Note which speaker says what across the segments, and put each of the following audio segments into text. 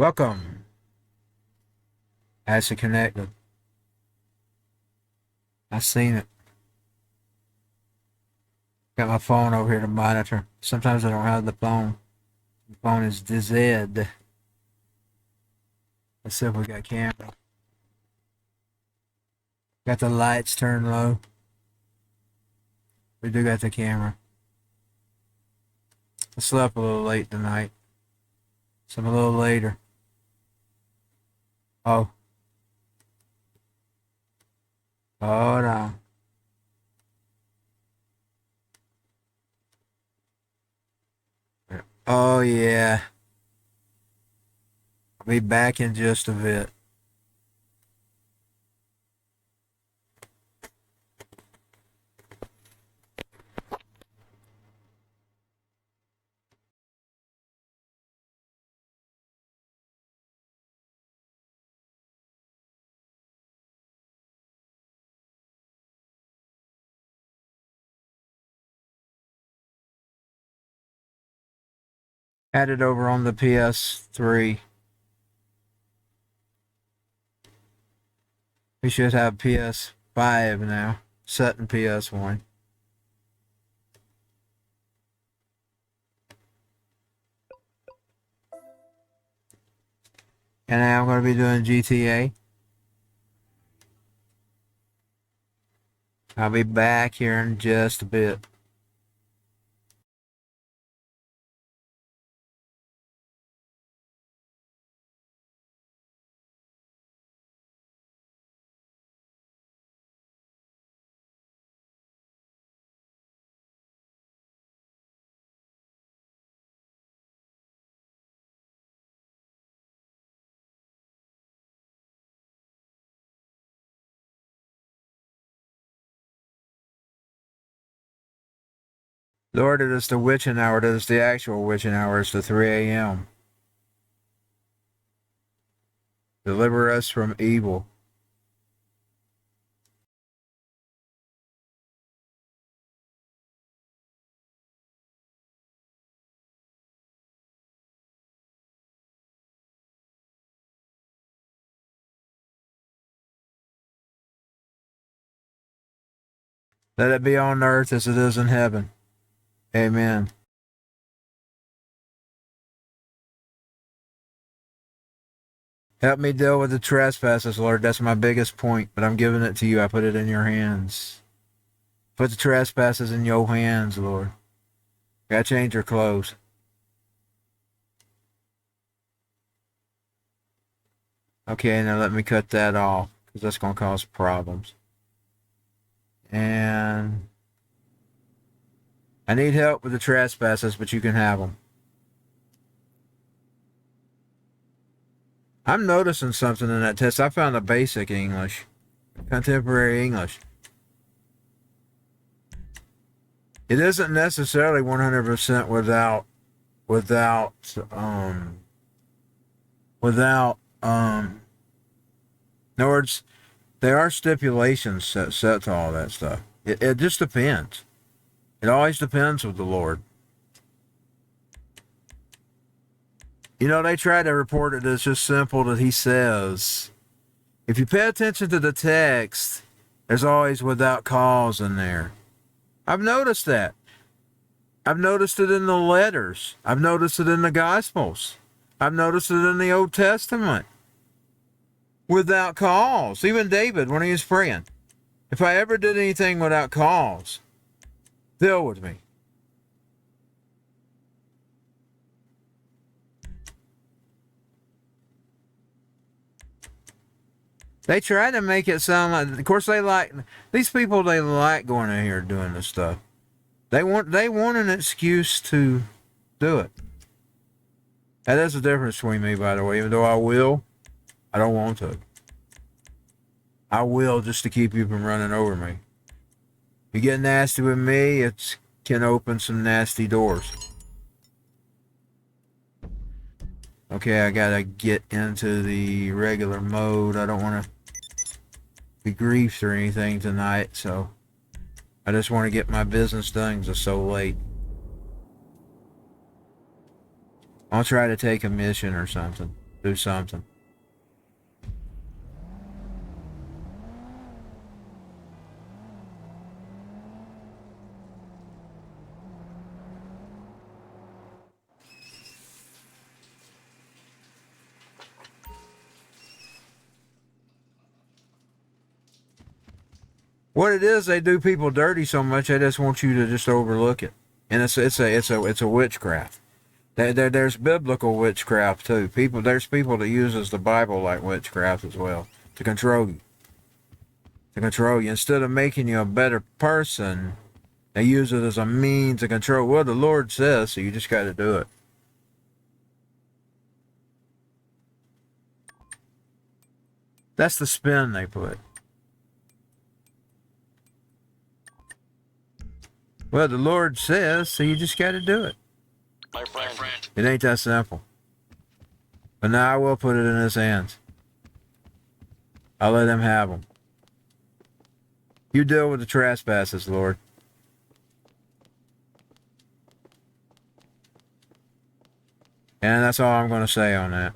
Speaker 1: Welcome. Has it connected? I seen it. Got my phone over here to monitor. Sometimes I don't have the phone. The phone is dead. Let's see if we got camera. Got the lights turned low. We do got the camera. I slept a little late tonight. So I'm a little later. Oh. Hold on. Oh yeah. I'll be back in just a bit. Had it over on the PS3. We should have PS5 now. Set in PS1. And now I'm going to be doing GTA. I'll be back here in just a bit. Lord, it is the witching hour. It is the actual witching hour. It's the 3 a.m. Deliver us from evil. Let it be on earth as it is in heaven. Amen. Help me deal with the trespasses, Lord. That's my biggest point, but I'm giving it to you. I put it in your hands. Put the trespasses in your hands, Lord. Gotta change your clothes. Okay, now let me cut that off, because that's going to cause problems. And I need help with the trespasses, but you can have them. I'm noticing something in that test. I found a basic English, contemporary English. It isn't necessarily 100% in other words, there are stipulations set to all that stuff. It just depends. It always depends with the Lord. You know, they try to report it as just simple that he says. If you pay attention to the text, there's always without cause in there. I've noticed that. I've noticed it in the letters. I've noticed it in the Gospels. I've noticed it in the Old Testament. Without cause. Even David, when he was praying. If I ever did anything without cause, deal with me. They try to make it sound like, of course, these people. They like going in here doing this stuff. They want an excuse to do it. And that's the difference between me, by the way. Even though I don't want to. I will just to keep you from running over me. You get nasty with me, it can open some nasty doors. Okay, I gotta get into the regular mode. I don't want to be griefed or anything tonight, so I just want to get my business done because it's so late. I'll try to take a mission or something. do something. What it is, they do people dirty so much they just want you to just overlook it, and it's a witchcraft. There's biblical witchcraft too. There's people that uses the Bible like witchcraft as well to control you. To control you instead of making you a better person, they use it as a means to control. Well, the Lord says, so you just got to do it. That's the spin they put. Well, the Lord says, so you just got to do it.
Speaker 2: My friend.
Speaker 1: It ain't that simple. But now I will put it in his hands. I'll let him have them. You deal with the trespasses, Lord. And that's all I'm going to say on that.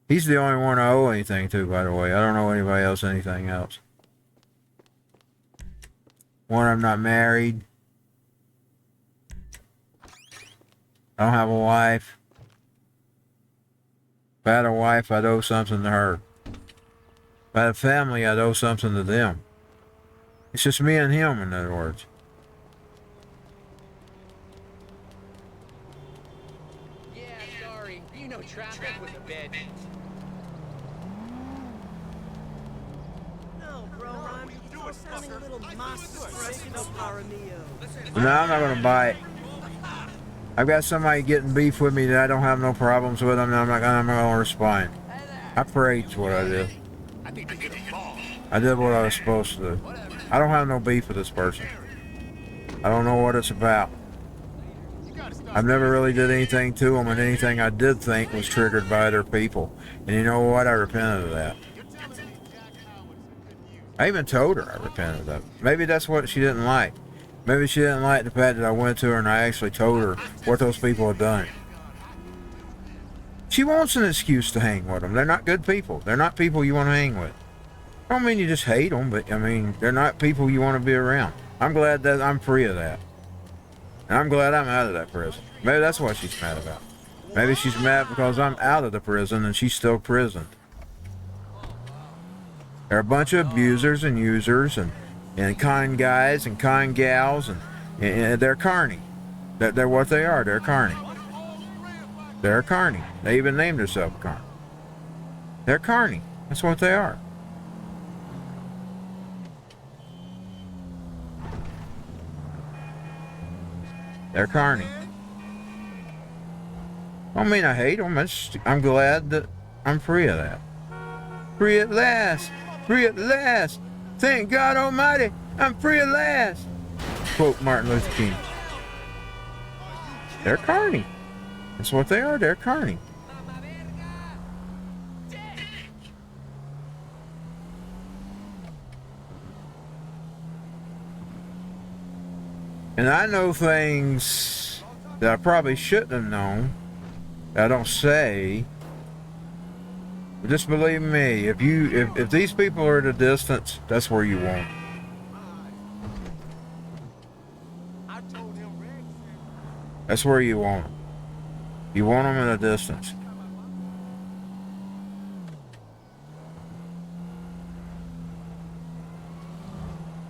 Speaker 1: He's the only one I owe anything to, by the way. I don't owe anybody else anything else. One, I'm not married. I don't have a wife. If I had a wife, I'd owe something to her. If I had a family, I'd owe something to them. It's just me and him, in other words.
Speaker 3: Yeah, sorry. You know traffic was a bitch. No, bro, you're sounding a little
Speaker 1: No, I'm not going to buy it. I've got somebody getting beef with me that I don't have no problems with. I'm not going to respond. I prayed to what I did. I did what I was supposed to do. I don't have no beef with this person. I don't know what it's about. I've never really did anything to them, and anything I did think was triggered by other people. And you know what? I repented of that. I even told her I repented of that. Maybe that's what she didn't like. Maybe she didn't like the fact that I went to her and I actually told her what those people had done. She wants an excuse to hang with them. They're not good people. They're not people you want to hang with. I don't mean you just hate them, but I mean, they're not people you want to be around. I'm glad that I'm free of that. And I'm glad I'm out of that prison. Maybe that's what she's mad about. Maybe she's mad because I'm out of the prison and she's still prisoned. They're a bunch of abusers and users and kind guys and kind gals, and they're carny. They're what they are. They're carny. They're carny. They even named themselves carny. They're carny. That's what they are. They're carny. I don't mean I hate them. I'm glad that I'm free of that. Free at last. Free at last. Thank God Almighty, I'm free at last. Quote Martin Luther King. They're carny. That's what they are. They're carny. And I know things that I probably shouldn't have known, that I don't say. But just believe me, if these people are at a distance, that's where you want them. That's where you want them. You want them at a distance.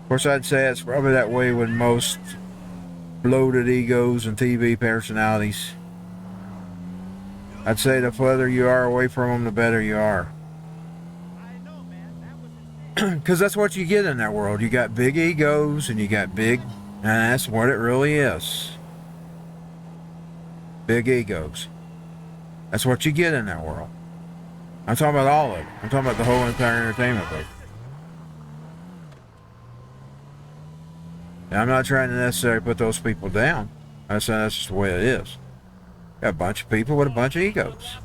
Speaker 1: Of course, I'd say it's probably that way with most bloated egos and TV personalities. I'd say the further you are away from them, the better you are. Because that's what you get in that world. You got big egos and you got big, and that's what it really is. Big egos. That's what you get in that world. I'm talking about all of it. I'm talking about the whole entire entertainment business. Now, I'm not trying to necessarily put those people down. I'm saying that's just the way it is. Got a bunch of people with a bunch of egos.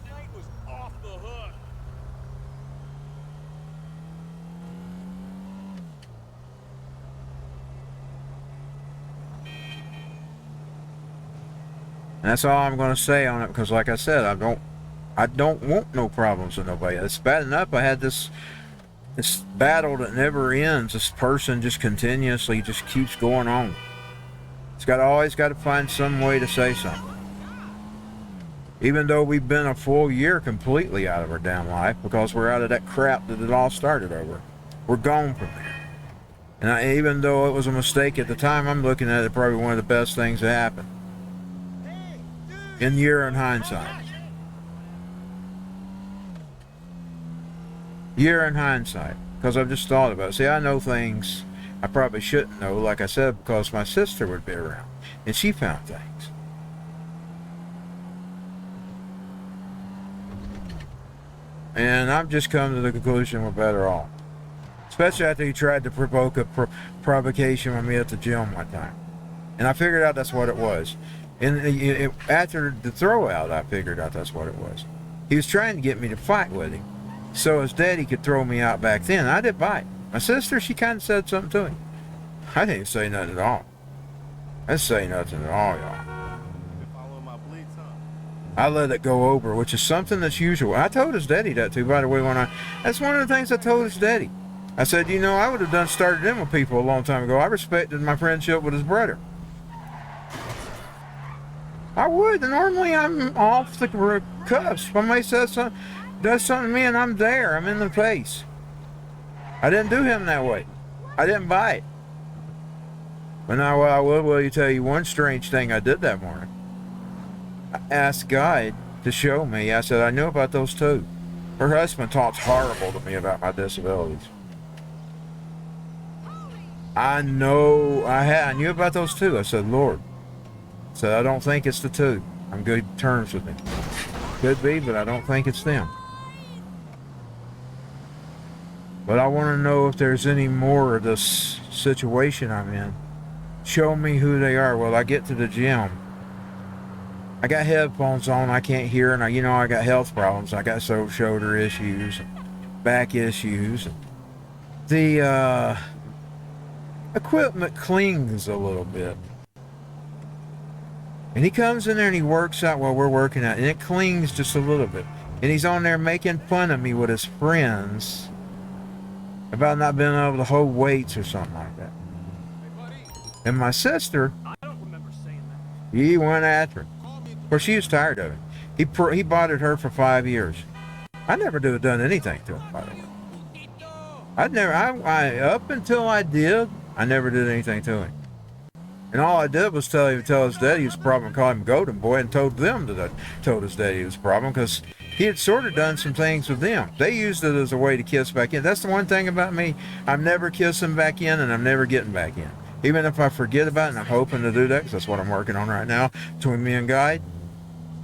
Speaker 1: And that's all I'm going to say on it, because like I said, I don't I don't want no problems with nobody. It's bad enough I had this battle that never ends. This person just continuously just keeps going on. It's always got to find some way to say something. Even though we've been a full year completely out of our damn life because we're out of that crap that it all started over. We're gone from there. And even though it was a mistake at the time, I'm looking at it probably one of the best things that happened. In hindsight. Year in hindsight. Because I've just thought about it. See, I know things I probably shouldn't know, like I said, because my sister would be around. And she found things. And I've just come to the conclusion we're better off. Especially after he tried to provoke a provocation with me at the gym one time. And I figured out that's what it was. And after the throwout, I figured out that's what it was. He was trying to get me to fight with him so his daddy could throw me out back then. I didn't bite. My sister, she kind of said something to him. I didn't say nothing at all. I didn't say nothing at all, y'all. I let it go over, which is something that's usual. I told his daddy that too, by the way. That's one of the things I told his daddy. I said, you know, I would have started in with people a long time ago. I respected my friendship with his brother. I would. Normally, I'm off the cuffs. Somebody does something to me, and I'm there. I'm in the face. I didn't do him that way. I didn't bite. But now, I will tell you one strange thing I did that morning. I asked God to show me. I said, I knew about those two. Her husband talks horrible to me about my disabilities. I knew about those two. I said, Lord. I said, I don't think it's the two. I'm good terms with them. Could be, but I don't think it's them. But I want to know if there's any more of this situation I'm in. Show me who they are. Well, I get to the gym. I got headphones on. I can't hear, and I got health problems. I got shoulder issues, back issues. The equipment clings a little bit. And he comes in there and he works out while we're working out, and it clings just a little bit. And he's on there making fun of me with his friends about not being able to hold weights or something like that. And my sister, he went after him. Of course, she was tired of it. He bothered her for 5 years. I never done anything to him, by the way. Up until I did, I never did anything to him. And all I did was tell his daddy he was a problem, call him Golden Boy, and told his daddy he was a problem because he had sort of done some things with them. They used it as a way to kiss back in. That's the one thing about me. I'm never kissing back in, and I'm never getting back in. Even if I forget about it, and I'm hoping to do that because that's what I'm working on right now between me and Guide.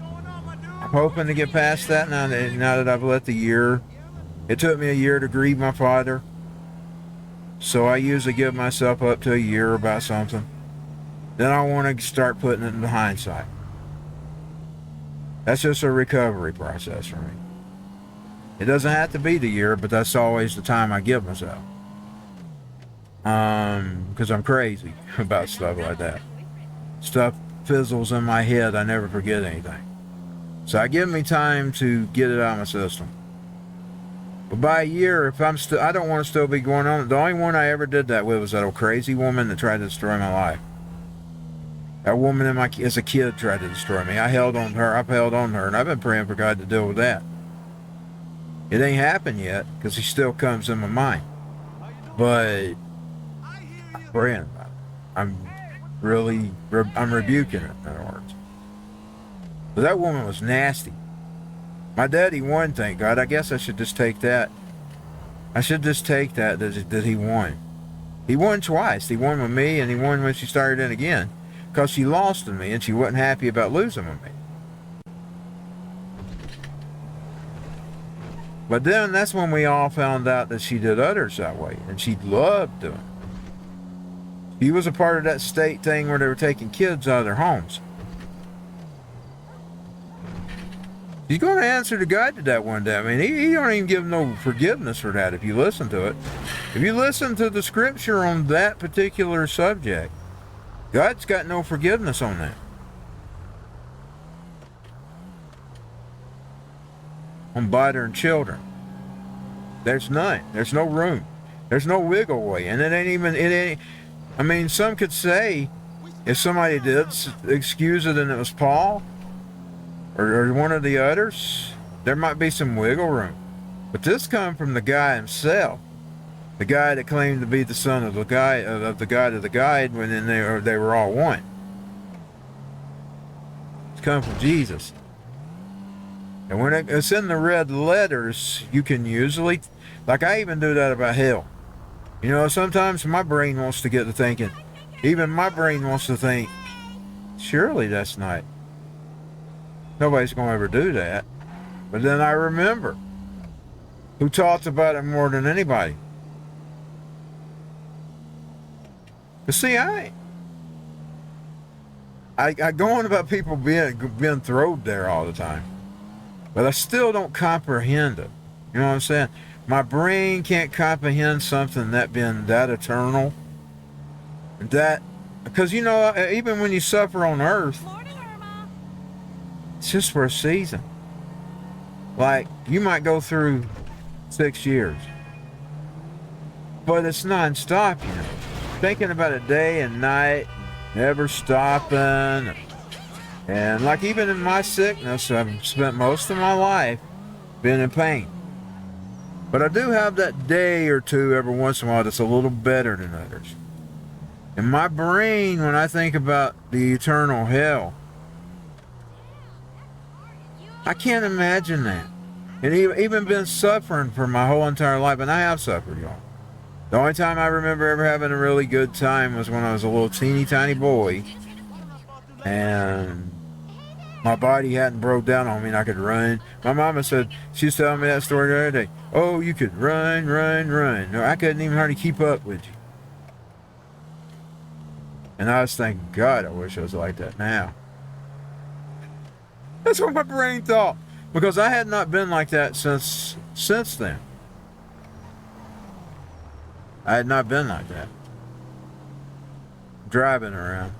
Speaker 1: I'm hoping to get past that now that I've let the year. It took me a year to grieve my father. So I usually give myself up to a year about something. Then I want to start putting it into hindsight. That's just a recovery process for me. It doesn't have to be the year, but that's always the time I give myself. Because I'm crazy about stuff like that. Stuff fizzles in my head. I never forget anything. So I give me time to get it out of my system. But by a year, if I don't want to still be going on. The only one I ever did that with was that old crazy woman that tried to destroy my life. That woman as a kid tried to destroy me. I've held on to her, and I've been praying for God to deal with that. It ain't happened yet, because he still comes in my mind. But I'm praying about it. I'm rebuking it, in other words. But that woman was nasty. My daddy won, thank God. I guess I should just take that. I should just take that he won. He won twice. He won with me, and he won when she started in again. Because she lost to me, and she wasn't happy about losing with me. But then that's when we all found out that she did others that way, and she loved doing it. He was a part of that state thing where they were taking kids out of their homes. He's going to answer to God to that one day. I mean, he don't even give no forgiveness for that if you listen to it. If you listen to the scripture on that particular subject, God's got no forgiveness on that. on bothering children. There's none. There's no room. There's no wiggle way. And it ain't, I mean, some could say if somebody did excuse it and it was Paul or one of the others, there might be some wiggle room. But this come from the guy himself. The guy that claimed to be the son of the guy of the guy to the guide when they were all one. It's come from Jesus. And when it's in the red letters, you can usually, like I even do that about hell. You know, sometimes my brain wants to get to thinking, even my brain wants to think, surely that's not, nobody's going to ever do that. But then I remember who talks about it more than anybody. But see, I go on about people being thrown there all the time. But I still don't comprehend it. You know what I'm saying? My brain can't comprehend something that being that eternal. That, because you know, even when you suffer on earth, it's just for a season. Like, you might go through 6 years. But it's non-stop, you know. Thinking about it day and night, never stopping. And like even in my sickness, I've spent most of my life being in pain. But I do have that day or two every once in a while that's a little better than others. In my brain, when I think about the eternal hell, I can't imagine that. And even been suffering for my whole entire life, and I have suffered, y'all. The only time I remember ever having a really good time was when I was a little teeny tiny boy and my body hadn't broke down on me and I could run. My mama said, she was telling me that story the other day. Oh, you could run. No, I couldn't even hardly keep up with you. And I was thinking, God, I wish I was like that now. That's what my brain thought. Because I had not been like that since then. I had not been like that. Driving around.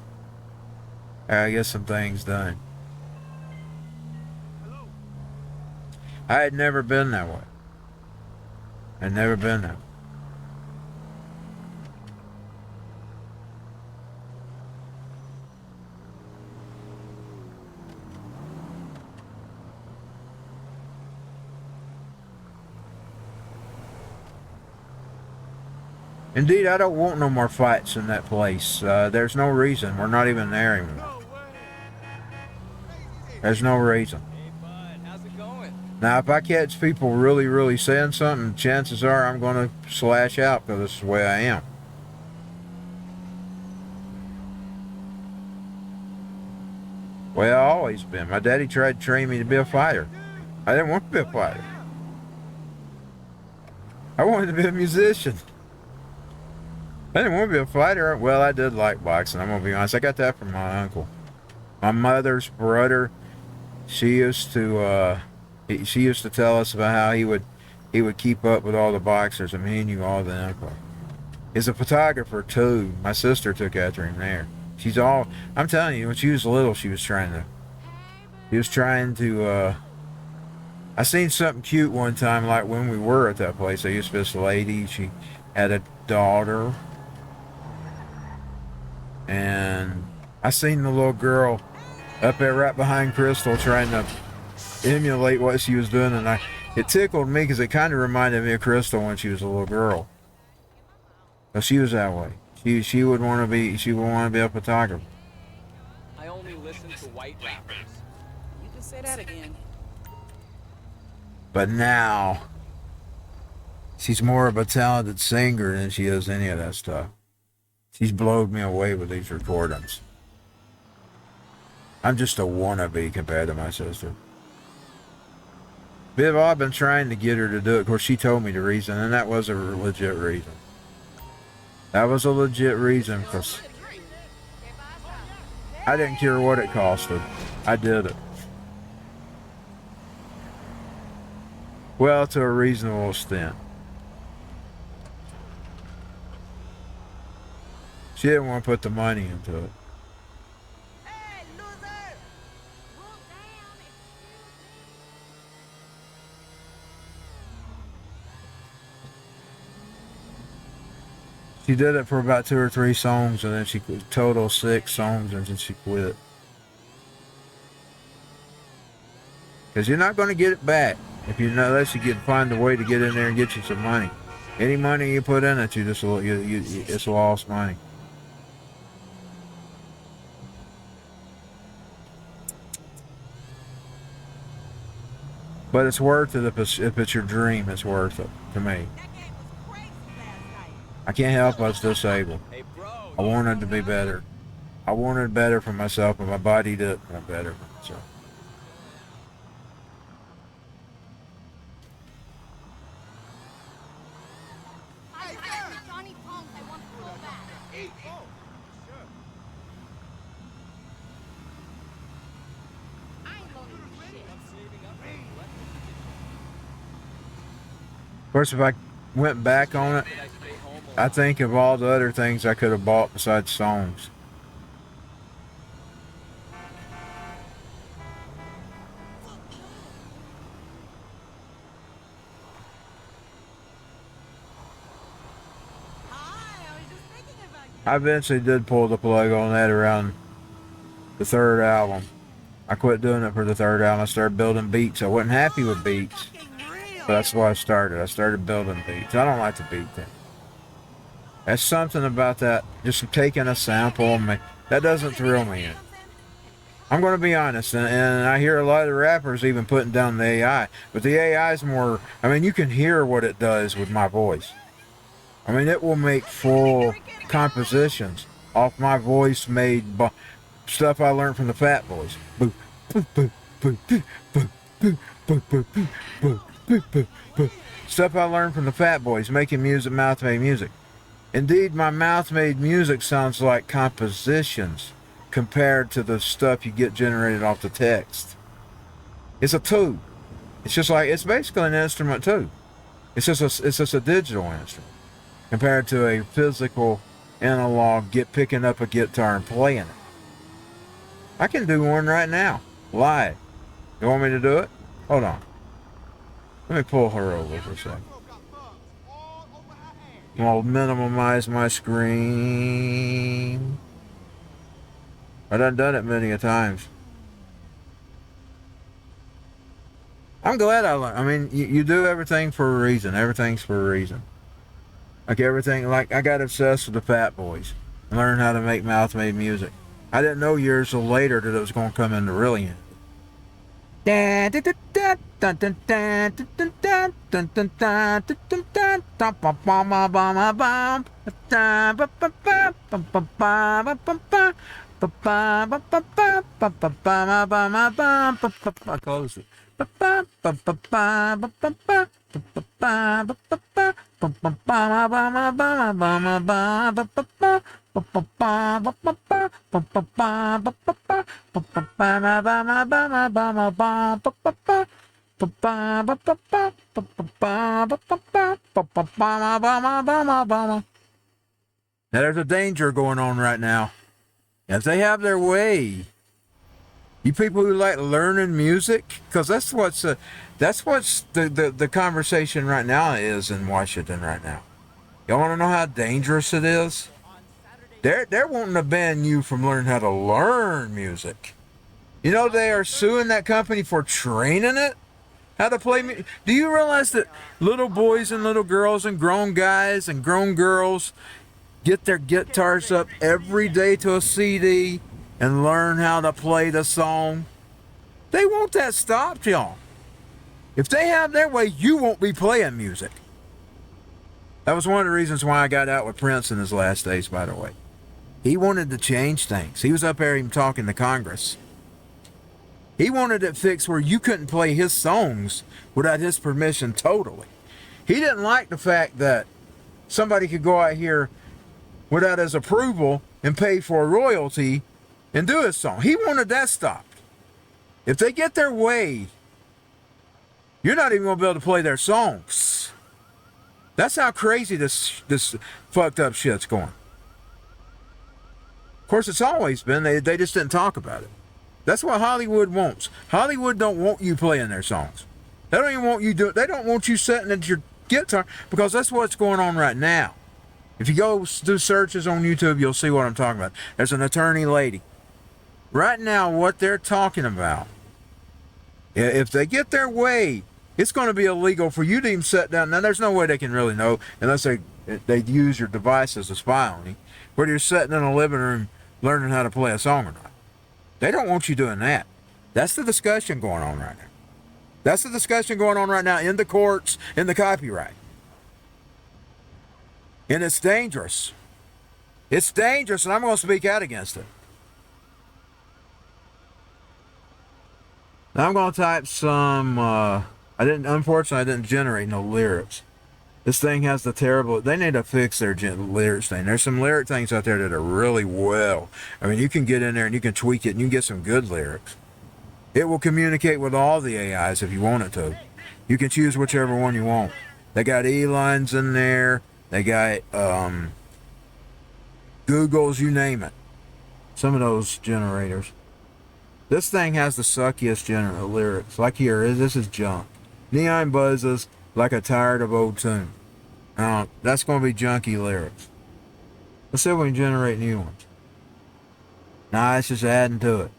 Speaker 1: I get some things done. I had never been that way. I'd never been that way. Indeed, I don't want no more fights in that place. There's no reason. We're not even there anymore. There's no reason.
Speaker 3: Hey, bud, how's it going?
Speaker 1: Now, if I catch people really saying something, chances are I'm going to slash out because this is the way I am. Way I always been. My daddy tried to train me to be a fighter. I didn't want to be a fighter. I wanted to be a musician. I didn't want to be a fighter. Well, I did like boxing. I'm going to be honest. I got that from my uncle. My mother's brother, she used to tell us about how he would keep up with all the boxers. I mean, he knew all the uncle. He's a photographer too. My sister took after him there. I'm telling you, when she was little, she was trying to, I seen something cute one time, like when we were at that place. I used to this lady, she had a daughter. And I seen the little girl up there right behind Crystal trying to emulate what she was doing, and it tickled me because it kind of reminded me of Crystal when she was a little girl. But she was that way. She would want to be a photographer.
Speaker 3: I only listen to white rappers.
Speaker 2: You can say that again.
Speaker 1: But now she's more of a talented singer than she is any of that stuff. She's blowed me away with these recordings. I'm just a wannabe compared to my sister. Viv, I've been trying to get her to do it. Of course, she told me the reason, and that was a legit reason. That was a legit reason, because I didn't care what it costed. I did it. Well, to a reasonable extent. She didn't want to put the money into it. She did it for about 2 or 3 songs, and then she total 6 songs, and then she quit. Because you're not going to get it back if you know, unless you can find a way to get in there and get you some money. Any money you put in it, it's lost money. But it's worth it if it's your dream. It's worth it to me. I can't help us disabled.
Speaker 3: Hey, bro.
Speaker 1: I wanted to be better. I wanted better for myself, but my body didn't want better for myself. Of course, if I went back on it, I think of all the other things I could have bought besides songs. I eventually did pull the plug on that around the 3rd album. I quit doing it for the 3rd album. I started building beats. I wasn't happy with beats, but that's why I started. I started building beats. I don't like the beat thing. That's something about that, just taking a sample, that doesn't thrill me in. I'm going to be honest, and I hear a lot of the rappers even putting down the AI, but the AI is more, I mean, you can hear what it does with my voice. I mean, it will make full compositions off my voice made stuff I learned from the Fat Boys. Stuff I learned from the Fat Boys, making music, mouth-made music. Indeed, my mouth-made music sounds like compositions compared to the stuff you get generated off the text. It's a tool. It's just like, it's basically an instrument too. It's just a digital instrument compared to a physical analog picking up a guitar and playing it. I can do one right now, live. You want me to do it? Hold on. Let me pull her over for a second. I'll minimize my screen. I done it many a times. I'm glad I learned. I mean, you do everything for a reason. Everything's for a reason. Like everything, like I got obsessed with the Fat Boys and learned how to make mouth-made music. I didn't know years later that it was going to come into really handy. I closed it. Now there's a danger going on right now. If they have their way, you people who like learning music, because that's what's the conversation right now is in Washington right now. Y'all want to know how dangerous it is? They're wanting to ban you from learning how to learn music. You know they are suing that company for training it how to play music. Do you realize that little boys and little girls and grown guys and grown girls get their guitars up every day to a CD and learn how to play the song? They want that stopped, y'all. If they have their way, you won't be playing music. That was one of the reasons why I got out with Prince in his last days, by the way. He wanted to change things. He was up there even talking to Congress. He wanted it fixed where you couldn't play his songs without his permission totally. He didn't like the fact that somebody could go out here without his approval and pay for a royalty and do his song. He wanted that stopped. If they get their way, you're not even going to be able to play their songs. That's how crazy this fucked up shit's going. Of course, it's always been. They just didn't talk about it. That's what Hollywood wants. Hollywood don't want you playing their songs. They don't even want you They don't want you sitting at your guitar, because that's what's going on right now. If you go do searches on YouTube, you'll see what I'm talking about. There's an attorney lady. Right now, what they're talking about, if they get their way, it's going to be illegal for you to even sit down. Now, there's no way they can really know unless they use your device as a spy on you, whether you're sitting in a living room learning how to play a song or not. They don't want you doing that. That's the discussion going on right now. That's the discussion going on right now in the courts, in the copyright. And it's dangerous. It's dangerous, and I'm going to speak out against it. Now I'm going to type some, unfortunately, I didn't generate no lyrics. This thing has the terrible, they need to fix their lyrics thing. There's some lyric things out there that are really well. I mean, you can get in there and you can tweak it and you can get some good lyrics. It will communicate with all the AIs if you want it to. You can choose whichever one you want. They got E-lines in there. They got Google's, you name it. Some of those generators. This thing has the suckiest lyrics. Like here, this is junk. Neon buzzes like a tired of old tune. Now, that's going to be junky lyrics. Let's see if we can generate new ones. Nah, it's just adding to it.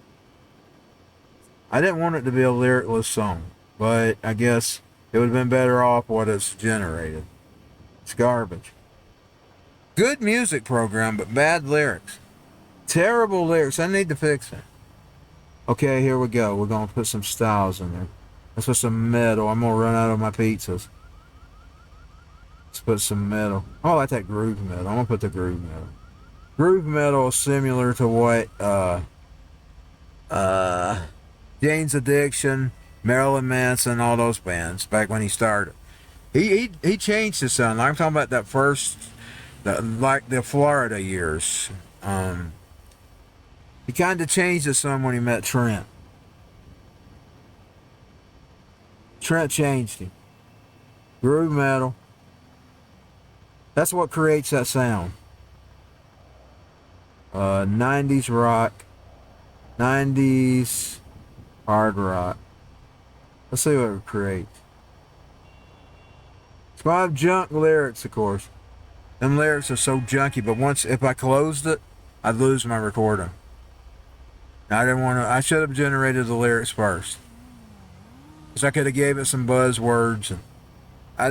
Speaker 1: I didn't want it to be a lyricless song, but I guess it would have been better off what it's generated. It's garbage. Good music program, but bad lyrics. Terrible lyrics. I need to fix it. Okay, here we go. We're going to put some styles in there. Let's put some metal. I'm going to run out of my pizzas. Let's put some metal. Oh, I like that groove metal. I'm going to put the groove metal. Groove metal is similar to what Jane's Addiction, Marilyn Manson, all those bands back when he started. He changed his sound. I'm talking about that first, like the Florida years. He kind of changed his sound when he met Trent. Trent changed him. Groove metal. That's what creates that sound. 90s rock. 90s hard rock. Let's see what it creates. It's going to have junk lyrics, of course. Them lyrics are so junky, but if I closed it, I'd lose my recording. I should have generated the lyrics first. Because I could have gave it some buzzwords. And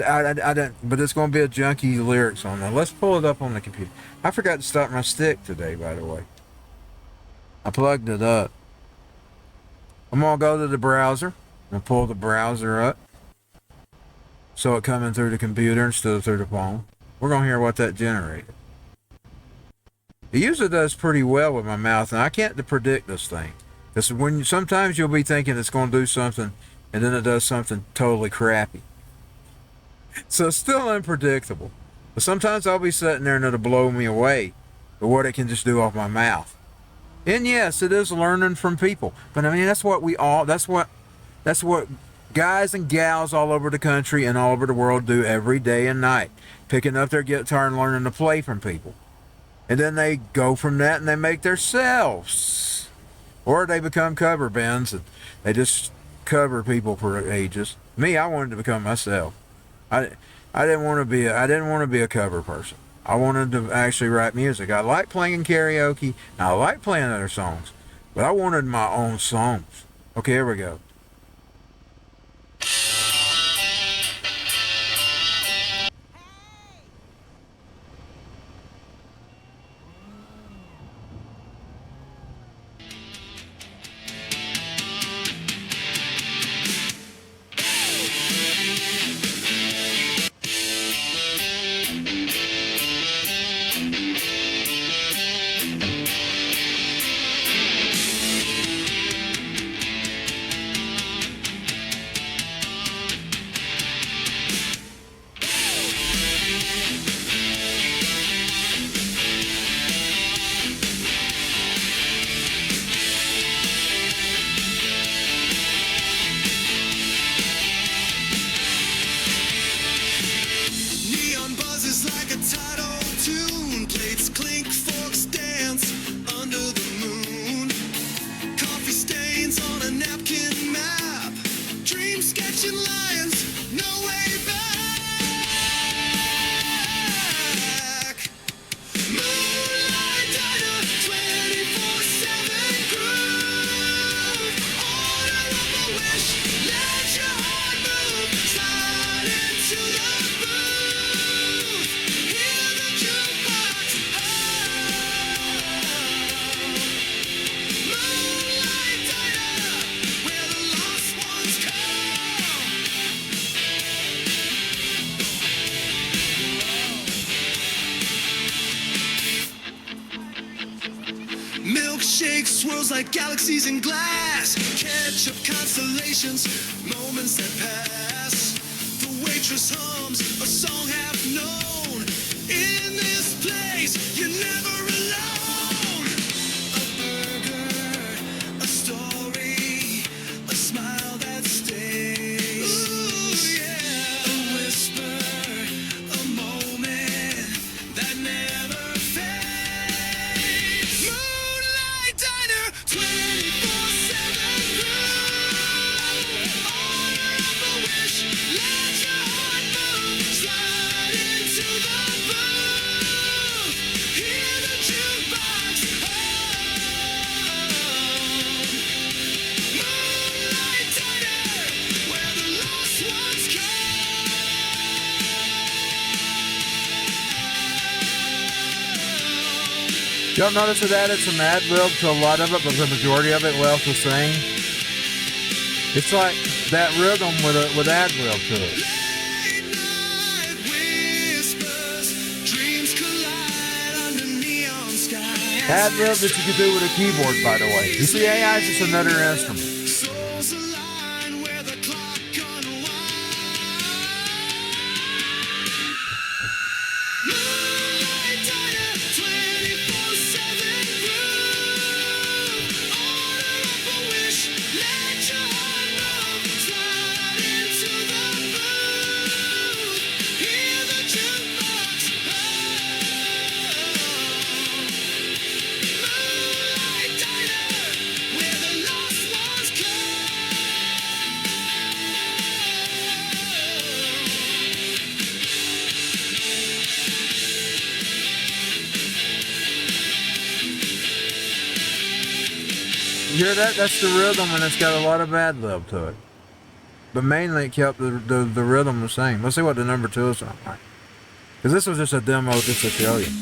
Speaker 1: I didn't, but it's going to be a junky lyrics on there. Let's pull it up on the computer. I forgot to start my stick today, by the way. I plugged it up. I'm going to go to the browser and pull the browser up. So it coming through the computer instead of through the phone. We're going to hear what that generated. It usually does pretty well with my mouth, and I can't predict this thing. Because sometimes you'll be thinking it's going to do something, and then it does something totally crappy. So it's still unpredictable. But sometimes I'll be sitting there and it'll blow me away with what it can just do off my mouth. And yes, it is learning from people. But I mean, that's what guys and gals all over the country and all over the world do every day and night. Picking up their guitar and learning to play from people. And then they go from that and they make themselves. Or they become cover bands and they just cover people for ages. Me, I wanted to become myself. I didn't want to be a cover person. I wanted to actually write music. I like playing karaoke and I like playing other songs. But I wanted my own songs. Okay, here we go.
Speaker 4: Milkshake swirls like galaxies in glass. Ketchup constellations, moments that pass. The waitress hums a song half known. In this place, you're never alone. A burger, a story, a smile that stays. Ooh, yeah. A whisper, a moment that never fades. Moonlight Diner, 24/7 groove. Order up a wish, let your heart move. Slide into the booth. Hear the jukebox hum. Moonlight Diner, where the lost ones come.
Speaker 1: Y'all notice it added some ad lib to a lot of it, but the majority of it left the same. It's like that rhythm with ad lib to it.
Speaker 4: Late night whispers, dreams collide under neon skies.
Speaker 1: Ad lib that you could do with a keyboard, by the way. You see, AI is just another instrument.
Speaker 4: Souls align where the clock unwinds. Moonlight Diner, 24/7 groove. Order up a wish, let your heart move. Slide into the booth. Hear the jukebox hum. Moonlight Diner, where the lost ones come.
Speaker 1: You hear that? That's the rhythm, and it's got a lot of ad lib to it. But mainly it kept the rhythm the same. Let's see what the number 2 is on. Because this was just a demo just to show you.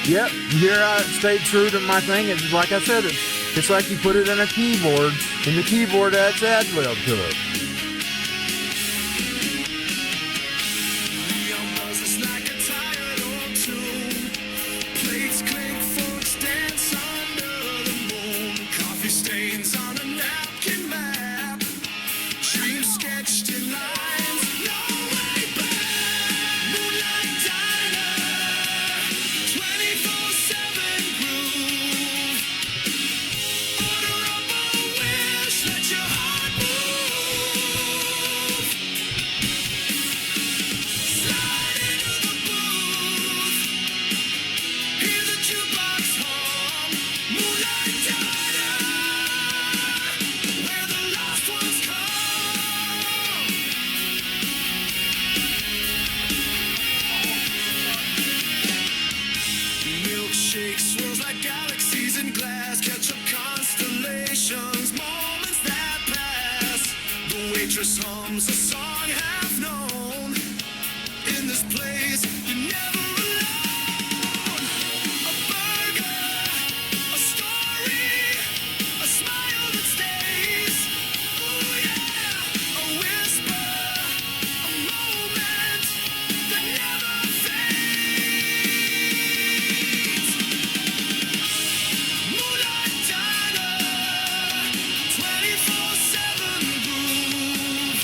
Speaker 1: Yep, here I stayed true to my thing. It's like I said, it's like you put it in a keyboard, and the keyboard adds ad lib to it.
Speaker 4: Neon buzzes like a tired old tune. Plates clink, folks dance under the moon. Coffee stains on a napkin map. Dreams sketched in lines, no way back. Moonlight Diner, 24/7 groove. Order up a wish, let your heart move. Slide into the booth. Hear the jukebox hum. Moonlight Diner, where the lost ones come. Milkshake swirls like galaxies in glass. Ketchup constellations, moments that pass. The waitress hums a song half known. In this place, you're never alone. A burger, a story, a smile that stays. Ooh yeah, a whisper, a moment that never fades. Moonlight Diner, 24/7 groove.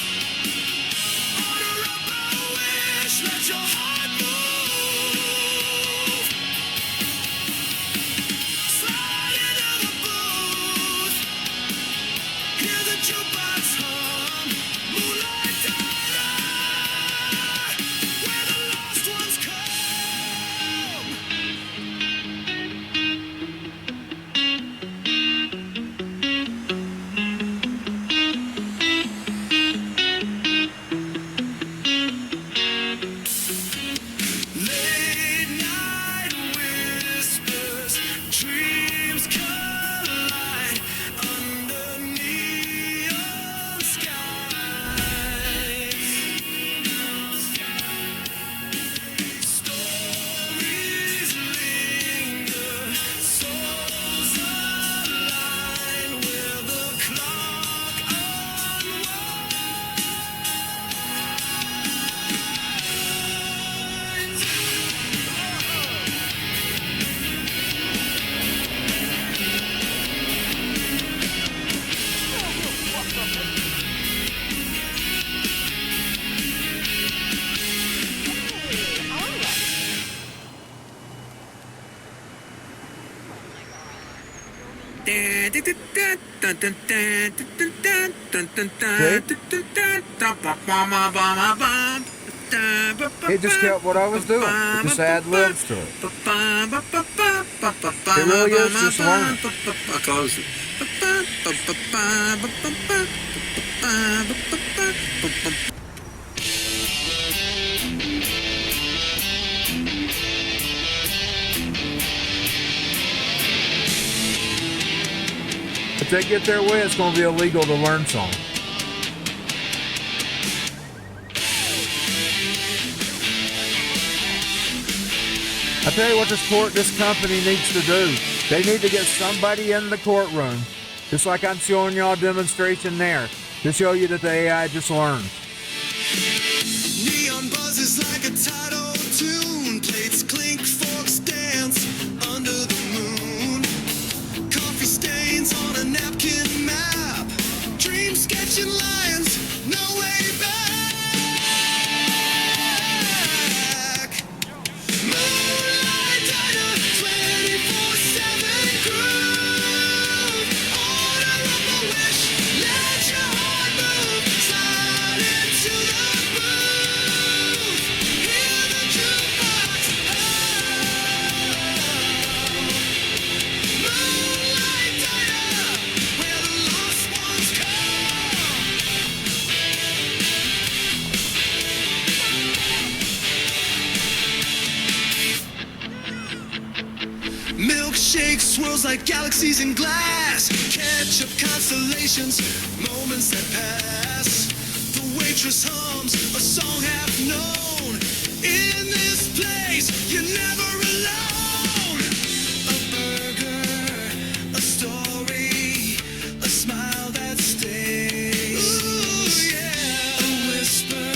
Speaker 1: It just kept what I was doing. It just ad libs to it. It really is just learning.
Speaker 4: I closed it.
Speaker 1: If they get their way, it's going to be illegal to learn songs. I tell you what this company needs to do. They need to get somebody in the courtroom, just like I'm showing y'all a demonstration there, to show you that the AI just learns.
Speaker 4: Neon buzzes like a tidal tune. Plates clink, forks dance under the moon. Coffee stains on a napkin map. Dreams sketching lines, no way back. Moonlight diner, 24/7 groove. Order up a wish, let your heart move. Slide into the booth. Hear the jukebox Moonlight diner, where the lost ones come. Milkshake swirls like galaxies in glass. Ketchup constellations, moments that pass. The waitress hums a song half known. In this place, you're never alone. A burger, a story, a smile that stays. Ooh, yeah. A whisper,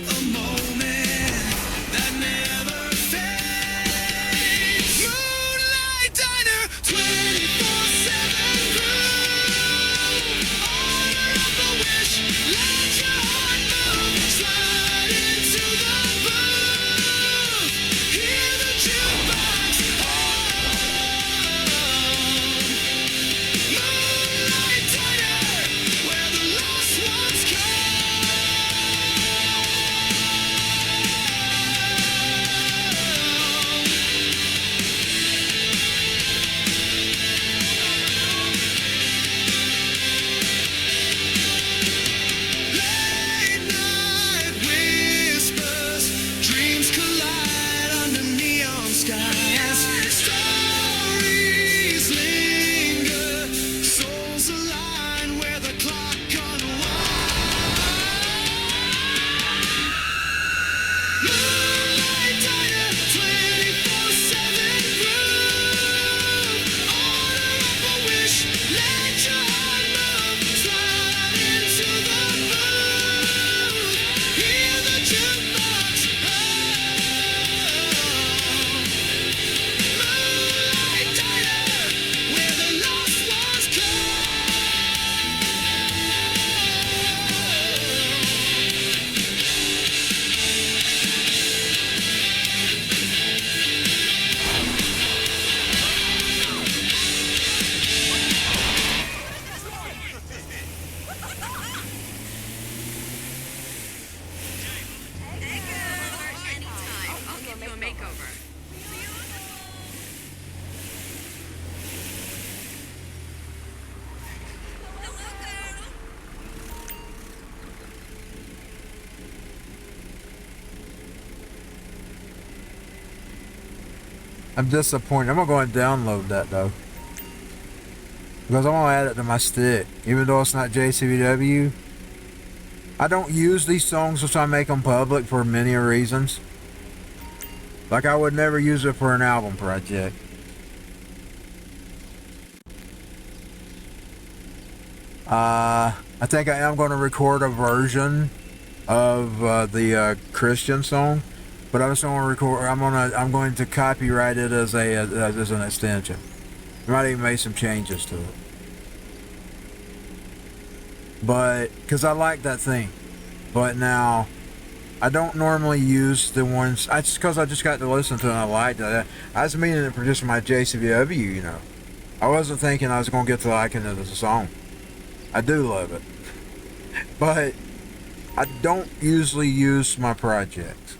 Speaker 4: a moment that never fades. Moonlight diner, 24/7 groove. Order up a wish, let your heart move. Slide into the booth. Hear the jukebox Moonlight diner, where the lost ones Late night whispers, dreams collide under neon skies. Stories linger, souls align where the clock unwinds. Moonlight diner, 24/7 groove. Order up a wish, let your heart move. Slide into the booth. Hear the jukebox Moonlight diner, where the lost ones come.
Speaker 2: I'll give you a makeover.
Speaker 1: I'm disappointed. I'm gonna go and download that though, because I'm gonna add it to my stick, even though it's not JCVW. I don't use these songs until I make them public for many reasons. Like I would never use it for an album project. I think I am going to record a version of the Christian song, but I'm just going to record. I'm going to copyright it as an extension. I might even make some changes to it, but because I like that thing. But now I don't normally use the ones. Because I just got to listen to it and I liked it. I was meaning to produce my JCVW, you know. I wasn't thinking I was going to get to liking it as a song. I do love it. But I don't usually use my projects.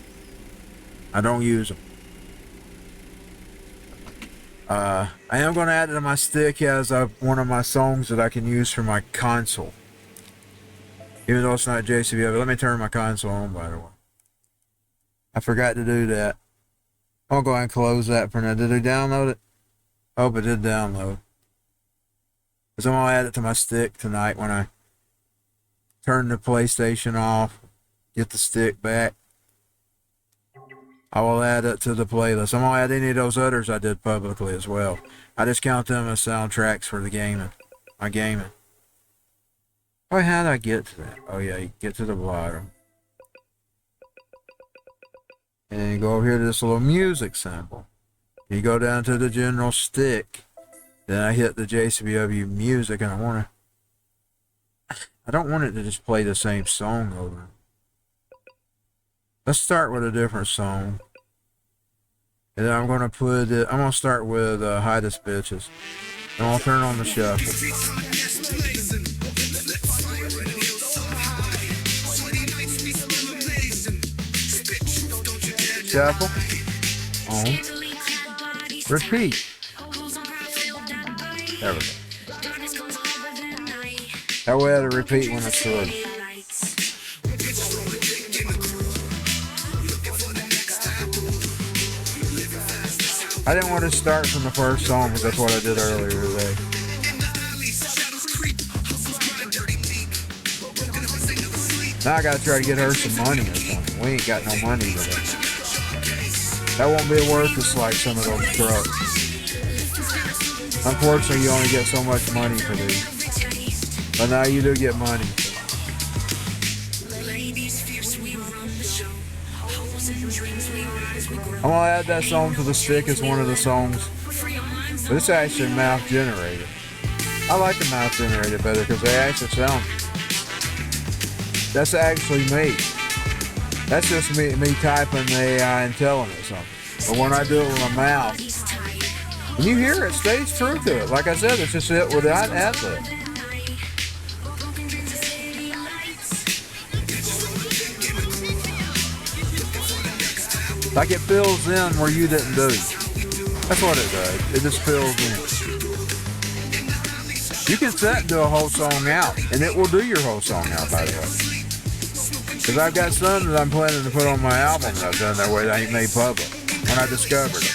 Speaker 1: I don't use them. I am going to add it to my stick as one of my songs that I can use for my console. Even though it's not JCB, but let me turn my console on, by the way. I forgot to do that. I'll go ahead and close that for now. Did it download it? Hope it did download. Because I'm going to add it to my stick tonight when I turn the PlayStation off, get the stick back. I will add it to the playlist. I'm going to add any of those others I did publicly as well. I just count them as soundtracks for the gaming. My gaming. Oh, how did I get to that? Oh, yeah, you get to the bottom. And you go over here to this little music symbol. You go down to the general stick. Then I hit the JCBW music, and I don't want it to just play the same song over. Let's start with a different song. And then I'm going to start with Hottest Bitches. And I'll turn on the shuffle. Shuffle. On. Repeat. There we go. That way I had to repeat when it's good. I didn't want to start from the first song because that's what I did earlier today. Now I gotta try to get her some money or something. We ain't got no money today. That won't be worth it like some of those trucks. Unfortunately, you only get so much money for these. But now you do get money. I'm going to add that song to the stick as one of the songs. But it's actually mouth generated. I like the mouth generated better because they actually sound. That's actually me. That's just me typing the AI and telling it something. But when I do it with my mouth, when you hear it, stays true to it. Like I said, it's just it without ad-lib. Like it fills in where you didn't do. That's what it does. It just fills in. You can set and do a whole song out, and it will do your whole song out, by the way. Because I've got some that I'm planning to put on my album that I've done that way that I ain't made public when I discovered it.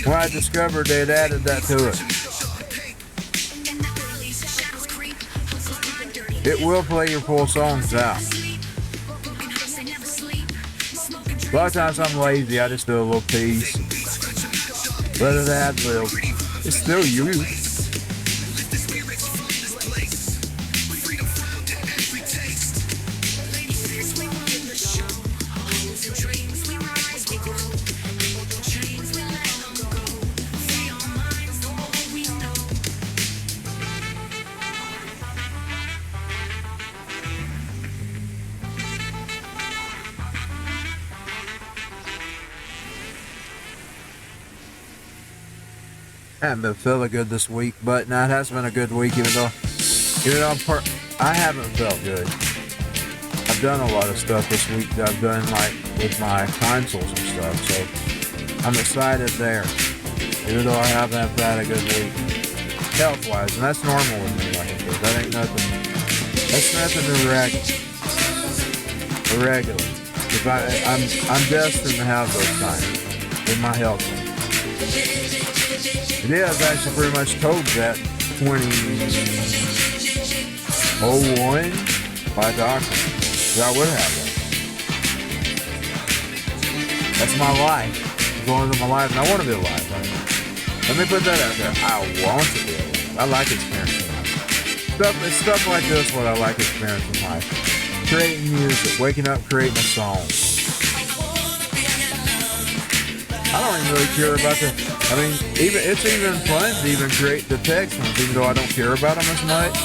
Speaker 1: When I discovered they'd added that to it. It will play your full songs out. A lot of times I'm lazy, I just do a little piece. Let it ad-lib. It's still you. I haven't been feeling good this week, but now it has been a good week, even though I haven't felt good. I've done a lot of stuff this week that I've done like with my consoles and stuff, so I'm excited there. Even though I haven't had a good week, health-wise, and that's normal with me. Like I said, that ain't nothing. That's nothing irregular. If I'm destined to have those times in my health. It is actually pretty much told that 2001 by a doctor. I would have that. That's my life. I'm going through my life, and I want to be alive right now. Let me put that out there. I want to be alive. I like experiencing life. It's stuff like this what I like experiencing life. Creating music, waking up, creating a song. I don't even really care about the. I mean, it's even fun to even create the text ones, even though I don't care about them as much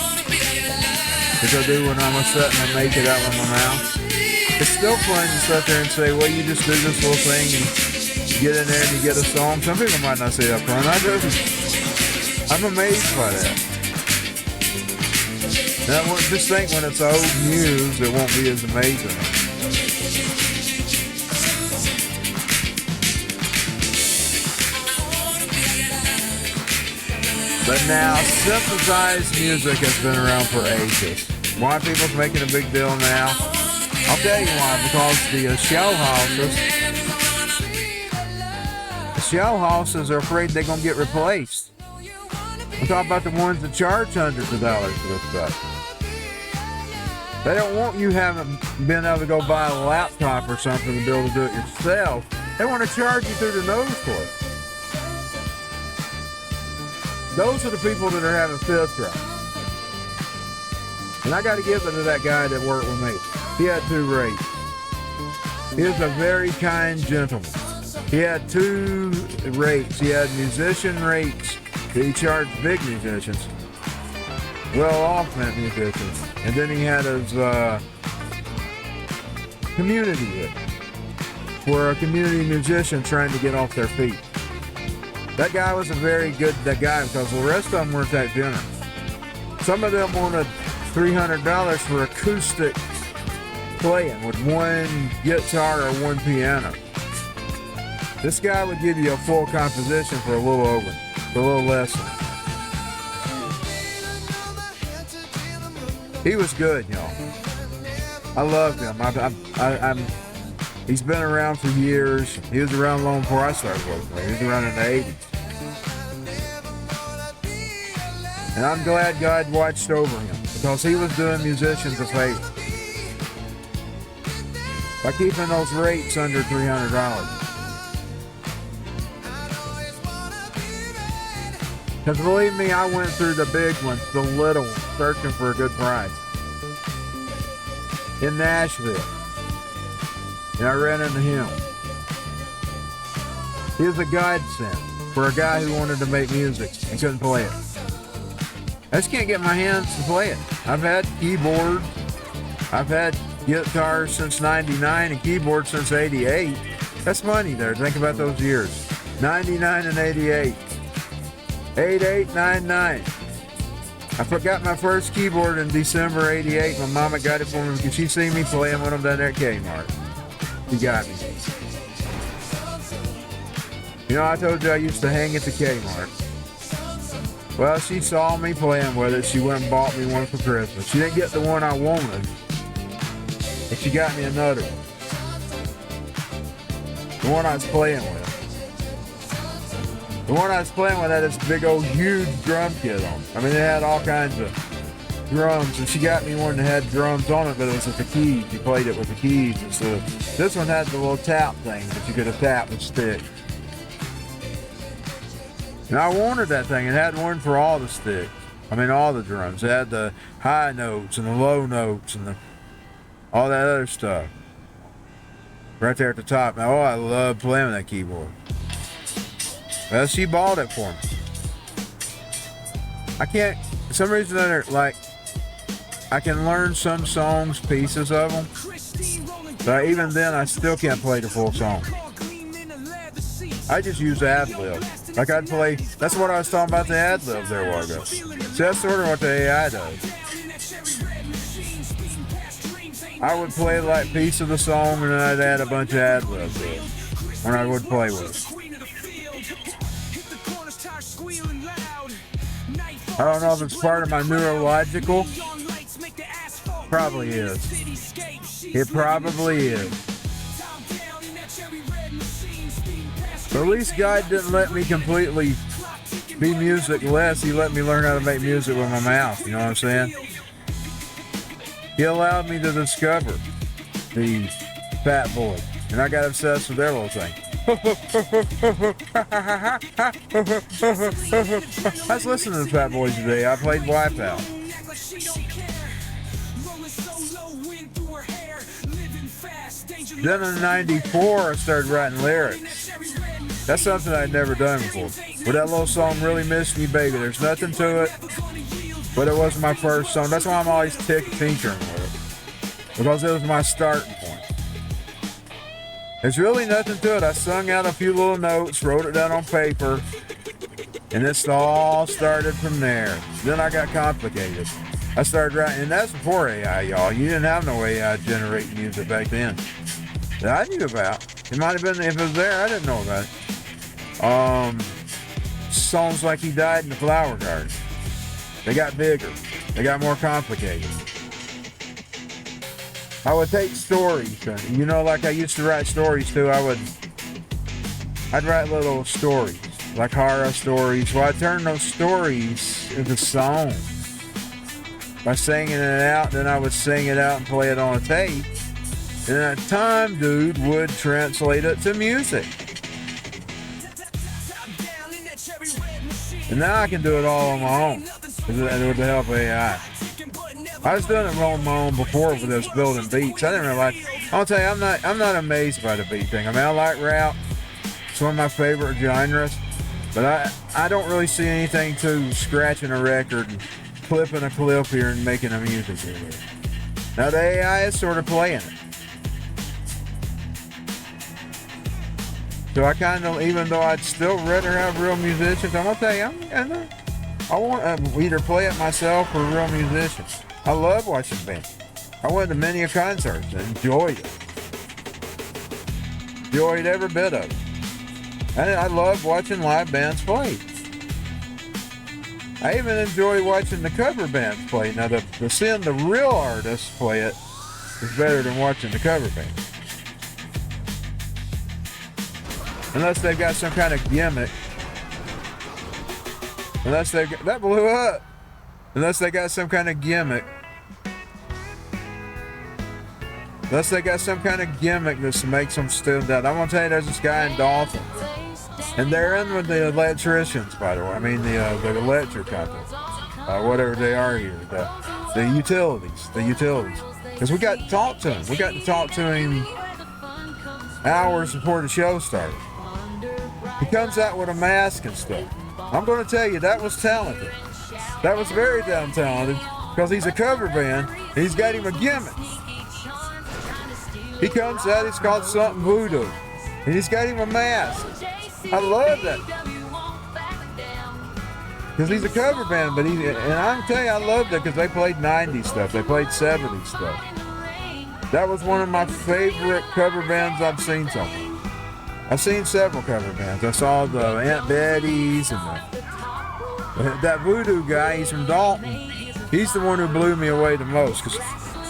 Speaker 1: as I do when I'm sitting and make it out with my mouth. It's still fun to sit there and say, well, you just do this little thing and get in there and you get a song. Some people might not say up front. I do. I'm amazed by that. Now, just think when it's old news, it won't be as amazing. But now, synthesized music has been around for ages. Why people's making a big deal now? I'll tell you why. Because the show houses are afraid they're going to get replaced. I'm talking about the ones that charge hundreds of dollars for this stuff. They don't want you having been able to go buy a laptop or something to be able to do it yourself. They want to charge you through the nose for it. Those are the people that are having field trials. And I got to give it to that guy that worked with me. He had 2 rates. He was a very kind gentleman. He had 2 rates. He had musician rates that he charged big musicians, well-off musicians. And then he had his community rate for a community musician trying to get off their feet. That guy was a very good guy because the rest of them weren't that generous. Some of them wanted $300 for acoustic playing with 1 guitar or 1 piano. This guy would give you a full composition for a little less. He was good, y'all. I loved him. He's been around for years. He was around long before I started working. He was around in the 80s. And I'm glad God watched over him because he was doing musicians a favor by keeping those rates under $300. Because believe me, I went through the big ones, the little ones, searching for a good price. In Nashville. And I ran into him. He was a godsend for a guy who wanted to make music and couldn't play it. I just can't get my hands to play it. I've had keyboards. I've had guitars since 99 and keyboards since 88. That's money there. Think about those years. 99 and 88. 88, 99. I forgot my first keyboard in December 88. My mama got it for me because she seen me playing with them down there at Kmart. She got me. You know, I told you I used to hang at the Kmart. Well, she saw me playing with it. She went and bought me one for Christmas. She didn't get the one I wanted, but she got me another one. The one I was playing with. The one I was playing with had this big old huge drum kit on. I mean, it had all kinds of drums, and she got me one that had drums on it, but it was with the keys. You played it with the keys. And so this one had the little tap thing that you could have tapped with stick. And I wanted that thing. It had one for all the sticks. I mean, all the drums. It had the high notes and the low notes and all that other stuff. Right there at the top. Now, I love playing with that keyboard. Well, she bought it for me. I can't, for some reason, I can learn some songs, pieces of them. But even then, I still can't play the full song. I just use ad-lib. Like I'd play, that's what I was talking about, the ad-lib there a while ago. So that's sort of what the AI does. I would play like a piece of the song and then I'd add a bunch of ad-libs to it when I would play with it. I don't know if it's part of my neurological. Probably is. It probably is. But at least God didn't let me completely be music-less. He let me learn how to make music with my mouth. You know what I'm saying? He allowed me to discover the Fat Boys. And I got obsessed with their little thing. I was listening to the Fat Boys today. I played Wipeout. Then in '94, I started writing lyrics. That's something I'd never done before. But that little song, Really Miss Me Baby, there's nothing to it, but it was my first song. That's why I'm always tinkering with it, because it was my starting point. There's really nothing to it. I sung out a few little notes, wrote it down on paper, and this all started from there. Then I got complicated. I started writing, and that's before AI, y'all. You didn't have no AI generating music back then that I knew about. It might have been, if it was there, I didn't know about it. Songs like He Died in the Flower Garden. They got bigger. They got more complicated. I would take stories, you know, like I used to write stories too. I'd write little stories, like horror stories. Well, I'd turn those stories into songs by singing it out. Then I would sing it out and play it on a tape. And at the time, dude would translate it to music. And now I can do it all on my own with the help of AI. I was doing it on my own before with this building beats. I didn't really like. I'll tell you, I'm not amazed by the beat thing. I mean, I like rap. It's one of my favorite genres. But I don't really see anything to scratching a record and clipping a clip here and making a music video. Now the AI is sort of playing it. So I kind of, even though I'd still rather have real musicians, I'm gonna tell you, I want to either play it myself or real musicians. I love watching bands. I went to many a concerts and enjoyed it. Enjoyed every bit of it. And I love watching live bands play. I even enjoy watching the cover bands play. Now, seeing the real artists play it is better than watching the cover band. Unless they've got some kind of gimmick. That blew up. Unless they got some kind of gimmick. Unless they got some kind of gimmick that makes them stand out. I'm going to tell you, there's this guy in Dalton. And they're in with the electricians, by the way. I mean, the electric company. Whatever they are here. The utilities. The utilities. Because we got to talk to him. We got to talk to him hours before the show started. He comes out with a mask and stuff. I'm going to tell you, that was talented. That was very damn talented. Because he's a cover band. And he's got him a gimmick. He comes out, it's called something voodoo. And he's got him a mask. I love that. Because he's a cover band, but and I'm telling you, I loved it because they played 90s stuff. They played 70s stuff. That was one of my favorite cover bands I've seen so far. I've seen several cover bands. I saw the Aunt Betty's and that voodoo guy, he's from Dalton. He's the one who blew me away the most. Because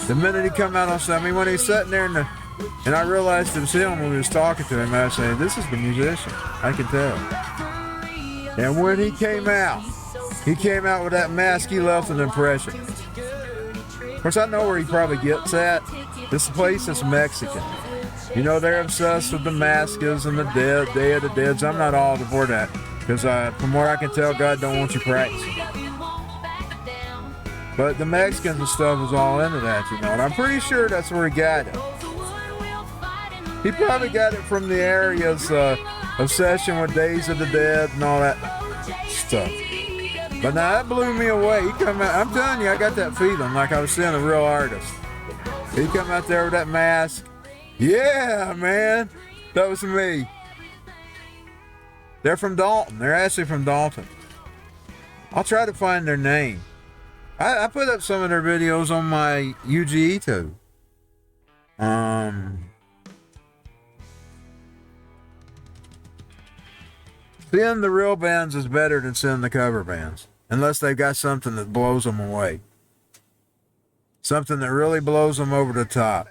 Speaker 1: the minute he come out on stage, I mean, when he's sitting there and I realized it was him when we was talking to him, I was saying, this is the musician. I can tell. And when he came out with that mask, he left an impression. Of course, I know where he probably gets at. This place is Mexican. You know, they're obsessed with the masks and the dead, Day of the Deads. I'm not all for that. Because from what I can tell, God don't want you practicing. But the Mexicans and stuff is all into that, you know. And I'm pretty sure that's where he got it. He probably got it from the area's obsession with Days of the Dead and all that stuff. But now that blew me away. He come out, I'm telling you, I got that feeling like I was seeing a real artist. He come out there with that mask. Yeah, man. That was me. They're from Dalton. They're actually from Dalton. I'll try to find their name. I put up some of their videos on my UGTAV. Seeing the real bands is better than seeing the cover bands. Unless they've got something that blows them away. Something that really blows them over the top.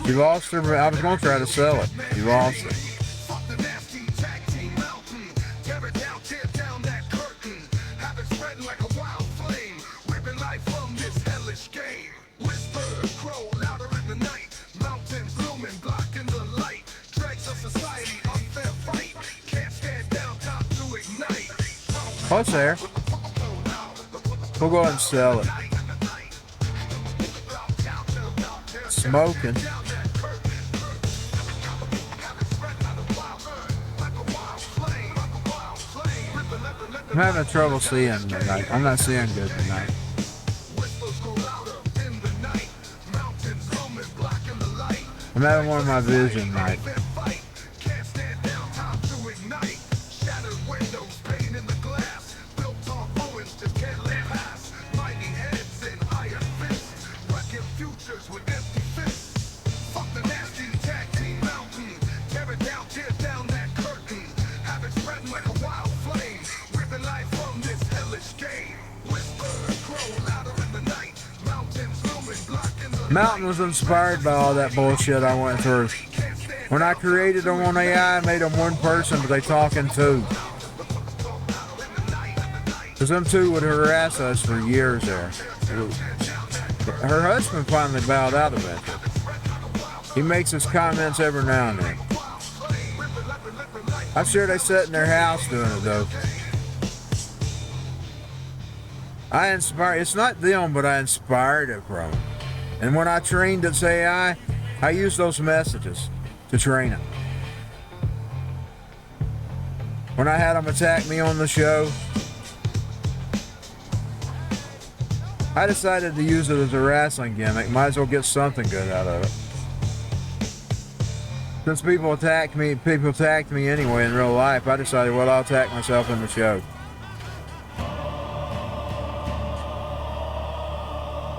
Speaker 1: You lost her. I was going to try to sell it. You lost it. Oh, it's there. We'll go ahead and sell it. Smoking. I'm having trouble seeing tonight. I'm not seeing good tonight. I'm having one of my vision night. Mountain was inspired by all that bullshit I went through. When I created them on AI, I made them one person, but they talking two. Because them two would harass us for years there. Her husband finally bowed out of it. He makes his comments every now and then. I'm sure they sit in their house doing it though. I inspired, it's not them, but I inspired it from them. And when I trained its AI, I used those messages to train it. When I had them attack me on the show, I decided to use it as a wrestling gimmick. Might as well get something good out of it. Since people attacked me anyway in real life, I decided, well, I'll attack myself in the show.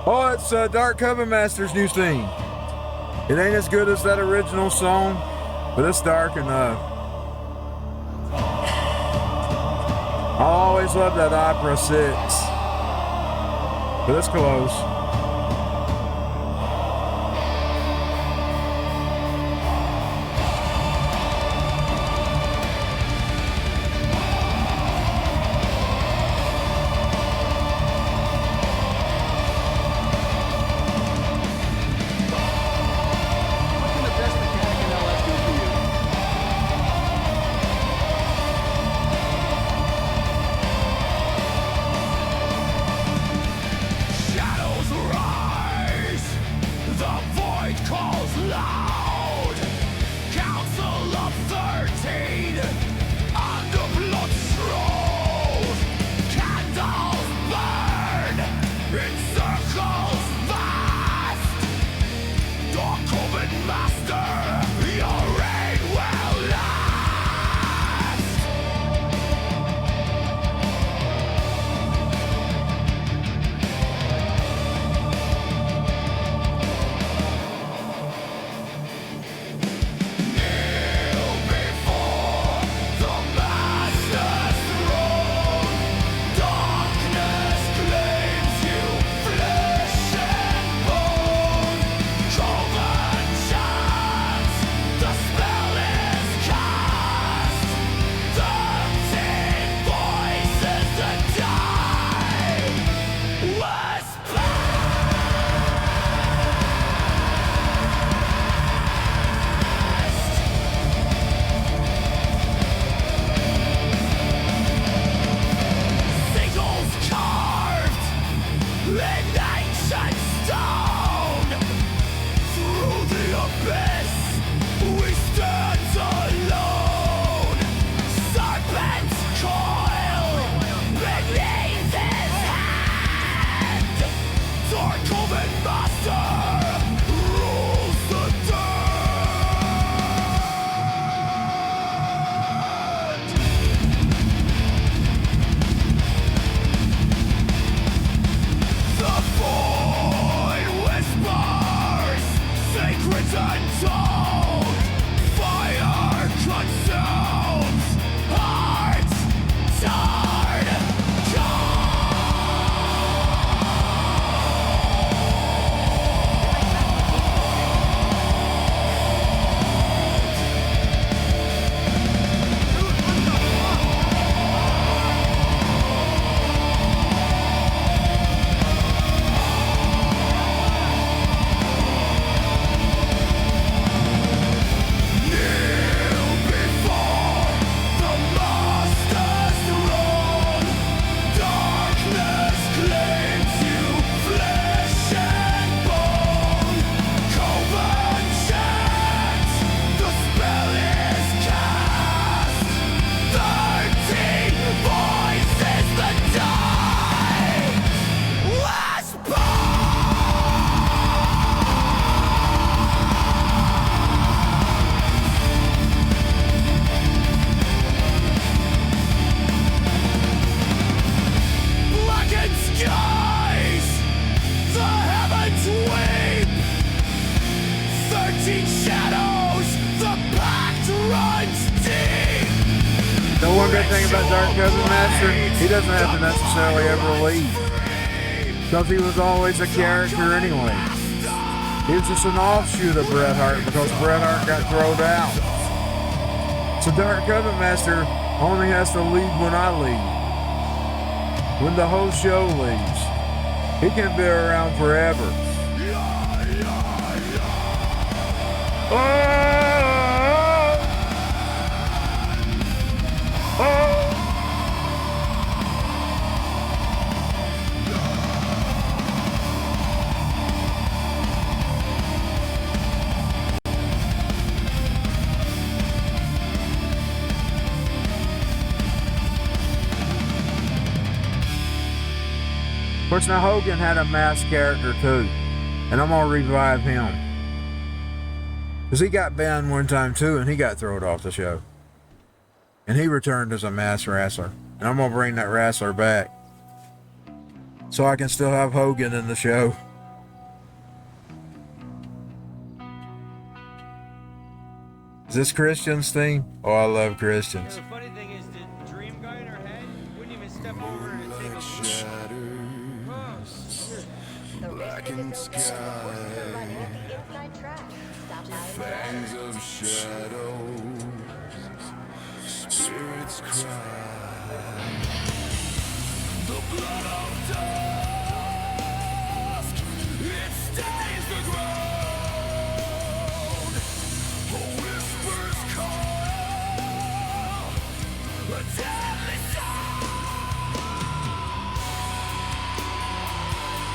Speaker 1: Oh, it's Dark Coven Master's new theme. It ain't as good as that original song, but it's dark enough. I always loved that Opera 6, but it's close.
Speaker 4: skies, the heavens weep. 13 shadows, the pact runs deep.
Speaker 1: The one good thing about Dark Coven Master, he doesn't have to necessarily ever leave. Because he was always a character anyway. He was just an offshoot of Bret Hart because Bret Hart got thrown out. So Dark Coven Master only has to leave when I leave. When the whole show leaves. He can be around forever. Oh! Oh! Of course, now Hogan had a masked character too, and I'm gonna revive him. Because he got banned one time too, and he got thrown off the show. And he returned as a masked wrestler. And I'm gonna bring that wrestler back. So I can still have Hogan in the show. Is this Christian's theme? Oh, I love Christians.
Speaker 3: The funny thing is, the dream guy in her head wouldn't even step over to take a
Speaker 4: Blackened sky, fangs of shadows, spirits cry. The blood of dust, it stains the ground. Whispers call, a deadly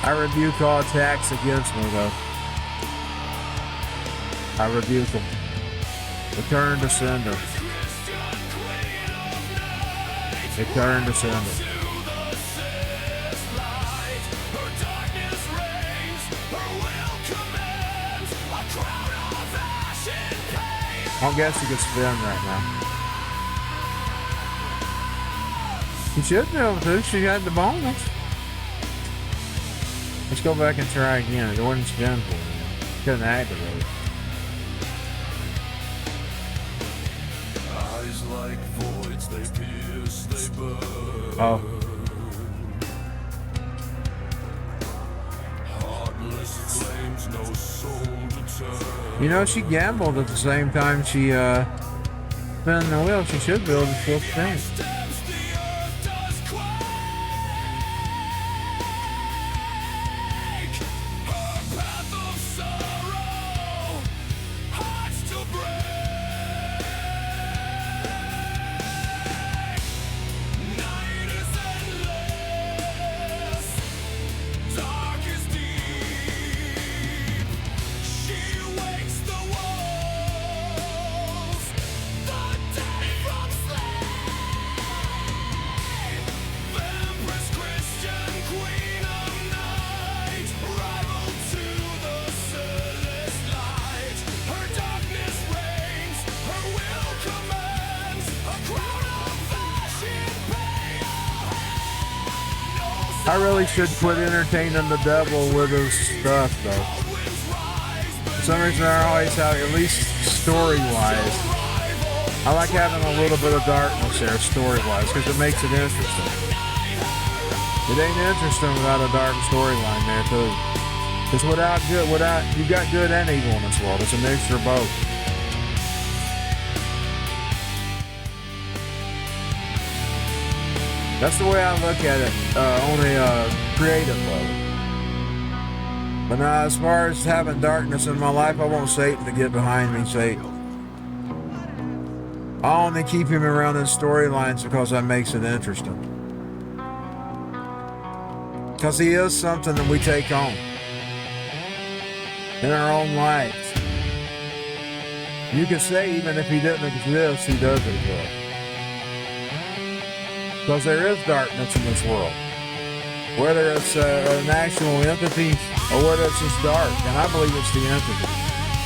Speaker 1: I rebuke all attacks against me, though. I rebuke them. Return to sender. Return to sender. I don't guess you can spin right now. You should be able to. She had the bonus. Let's go back and try again. It wouldn't spin for me. Couldn't activate it.
Speaker 4: eyes like voids, they pierce, they burn.
Speaker 1: Oh.
Speaker 4: Heartless flames, no soul to turn.
Speaker 1: You know, she gambled at the same time she spun the wheel. She should be able to still spin.
Speaker 4: Steps the earth does quake. Her path of sorrow, hearts to break. Night is endless, dark is deep. She wakes the wolves, the dead from sleep. Empress Christian, queen of night, rival to the celeste light. Her darkness reigns, her will commands, a crown of fashion
Speaker 1: I really should quit entertaining the devil with his stuff, though. For some reason, I always have, at least story-wise, I like having a little bit of darkness there, story-wise, because it makes it interesting. It ain't interesting without a dark storyline there, too. Because you got good and evil in this world. It's a mixture of both. That's the way I look at it, on a creative level. But now, as far as having darkness in my life, I want Satan to get behind me, Satan. I only keep him around in storylines because that makes it interesting. Because he is something that we take on in our own lives. You could say even if he didn't exist, he does exist. Because there is darkness in this world. Whether it's an actual entity or whether it's just dark. And I believe it's the entity.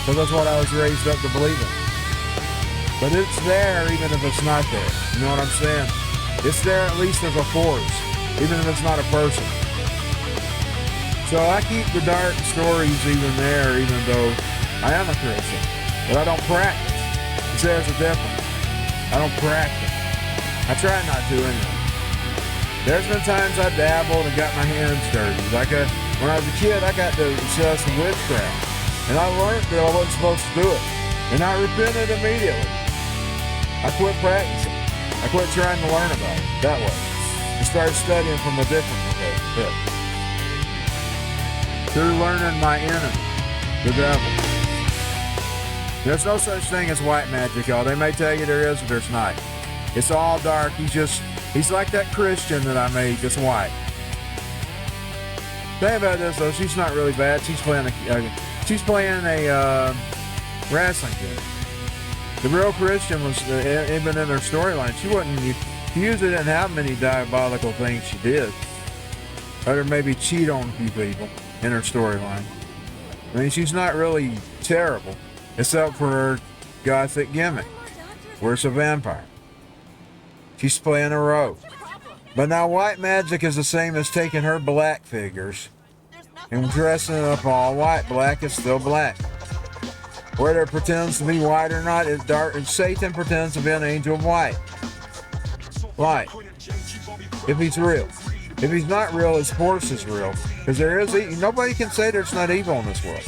Speaker 1: Because that's what I was raised up to believe in. But it's there even if it's not there. You know what I'm saying? It's there at least as a force. Even if it's not a person. So I keep the dark stories even there, even though I am a Christian. But I don't practice. There's a difference. I don't practice. I try not to anyway. There's been times I dabbled and got my hands dirty. Like when I was a kid, I got obsessed with witchcraft. And I learned that I wasn't supposed to do it. And I repented immediately. I quit practicing. I quit trying to learn about it that way. I started studying from a different perspective. Through learning my enemy, the devil. There's no such thing as white magic, y'all. They may tell you there is, but there's not. It's all dark. He's like that Christian that I made that's white. Think about this though, she's not really bad. She's playing a wrestling kid. The real Christian was even in her storyline. She usually didn't have many diabolical things she did. Other maybe cheat on a few people in her storyline. I mean, she's not really terrible, except for her gothic gimmick, where it's a vampire. She's playing a role. But now white magic is the same as taking her black figures and dressing it up all white. Black is still black. Whether it pretends to be white or not, it's dark. And Satan pretends to be an angel of white. Light. If he's real. If he's not real, his force is real. Because nobody can say there's not evil in this world.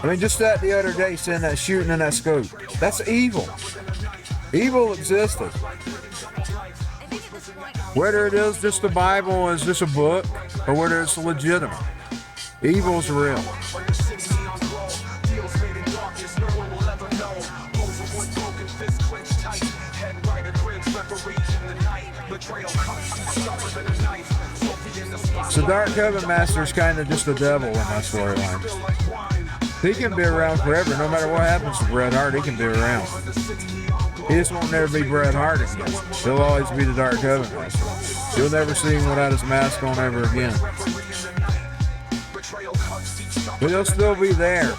Speaker 1: I mean, just that the other day, seeing that shooting in that scope. That's evil. Evil existed. Whether it is just the Bible is just a book, or whether it's legitimate. Evil's real. So Dark Coven Master's kind of just the devil in my storyline. He can be around forever. No matter what happens to Bret Hart, he can be around. He just won't never be Bret Hart again. He'll always be the Dark Coven Master. You'll never see him without his mask on ever again. But he'll still be there.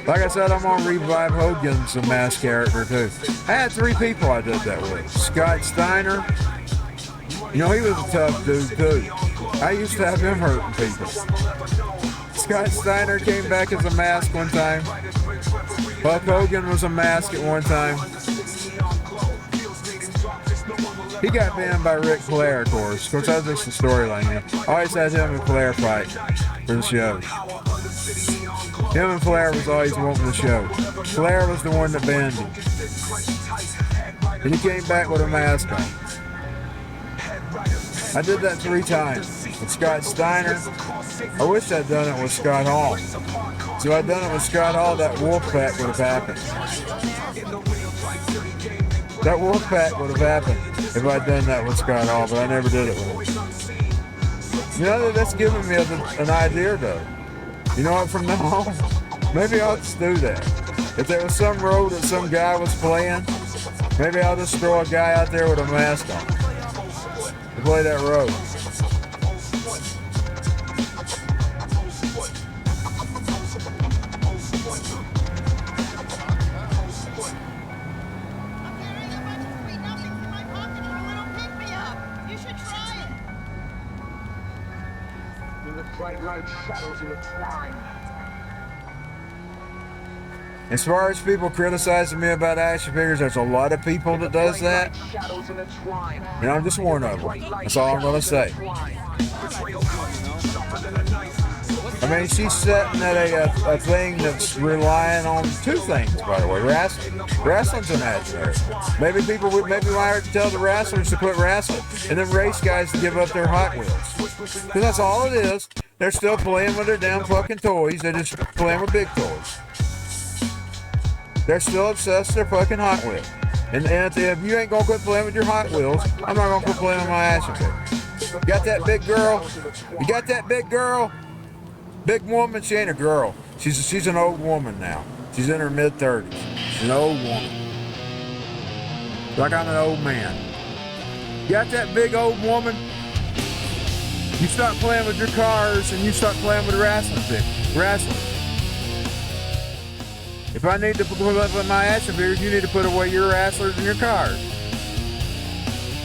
Speaker 1: Like I said, I'm gonna revive Hogan's a mask character too. I had 3 people I did that with. Scott Steiner. You know, he was a tough dude too. I used to have him hurting people. Scott Steiner came back as a mask one time. Hulk Hogan was a mask at one time. He got banned by Ric Flair, of course. Of course, that's just the storyline. I always had him and Flair fight for the show. Him and Flair was always wanting the show. Flair was the one that banned him. And he came back with a mask on. I did that 3 times. With Scott Steiner. I wish I'd done it with Scott Hall. So I'd done it with Scott Hall, that wolf pack would have happened. That wolf pack would have happened if I'd done that with Scott Hall, but I never did it with him. You know, that's giving me an idea though. You know what, from now on, maybe I'll just do that. If there was some role that some guy was playing, maybe I'll just throw a guy out there with a mask on to play that role. As far as people criticizing me about action figures, there's a lot of people that does that. And I'm just one of them. That's all I'm going to say. I mean, she's setting at a thing that's relying on 2 things, by the way. Wrestling. Wrestling's imaginary. Maybe why are to tell the wrestlers to quit wrestling and then race guys to give up their Hot Wheels. Because that's all it is. They're still playing with their damn fucking toys. They're just playing with big toys. They're still obsessed with their fucking Hot Wheels. And if you ain't gonna quit playing with your Hot Wheels, I'm not gonna quit playing with my action figures. You got that big girl? You got that big girl? Big woman? She ain't a girl. She's an old woman now. She's in her mid-30s. She's an old woman. Like I'm an old man. You got that big old woman? You start playing with your cars and you start playing with wrestling. If I need to put up my action figures, you need to put away your wrestlers and your cars.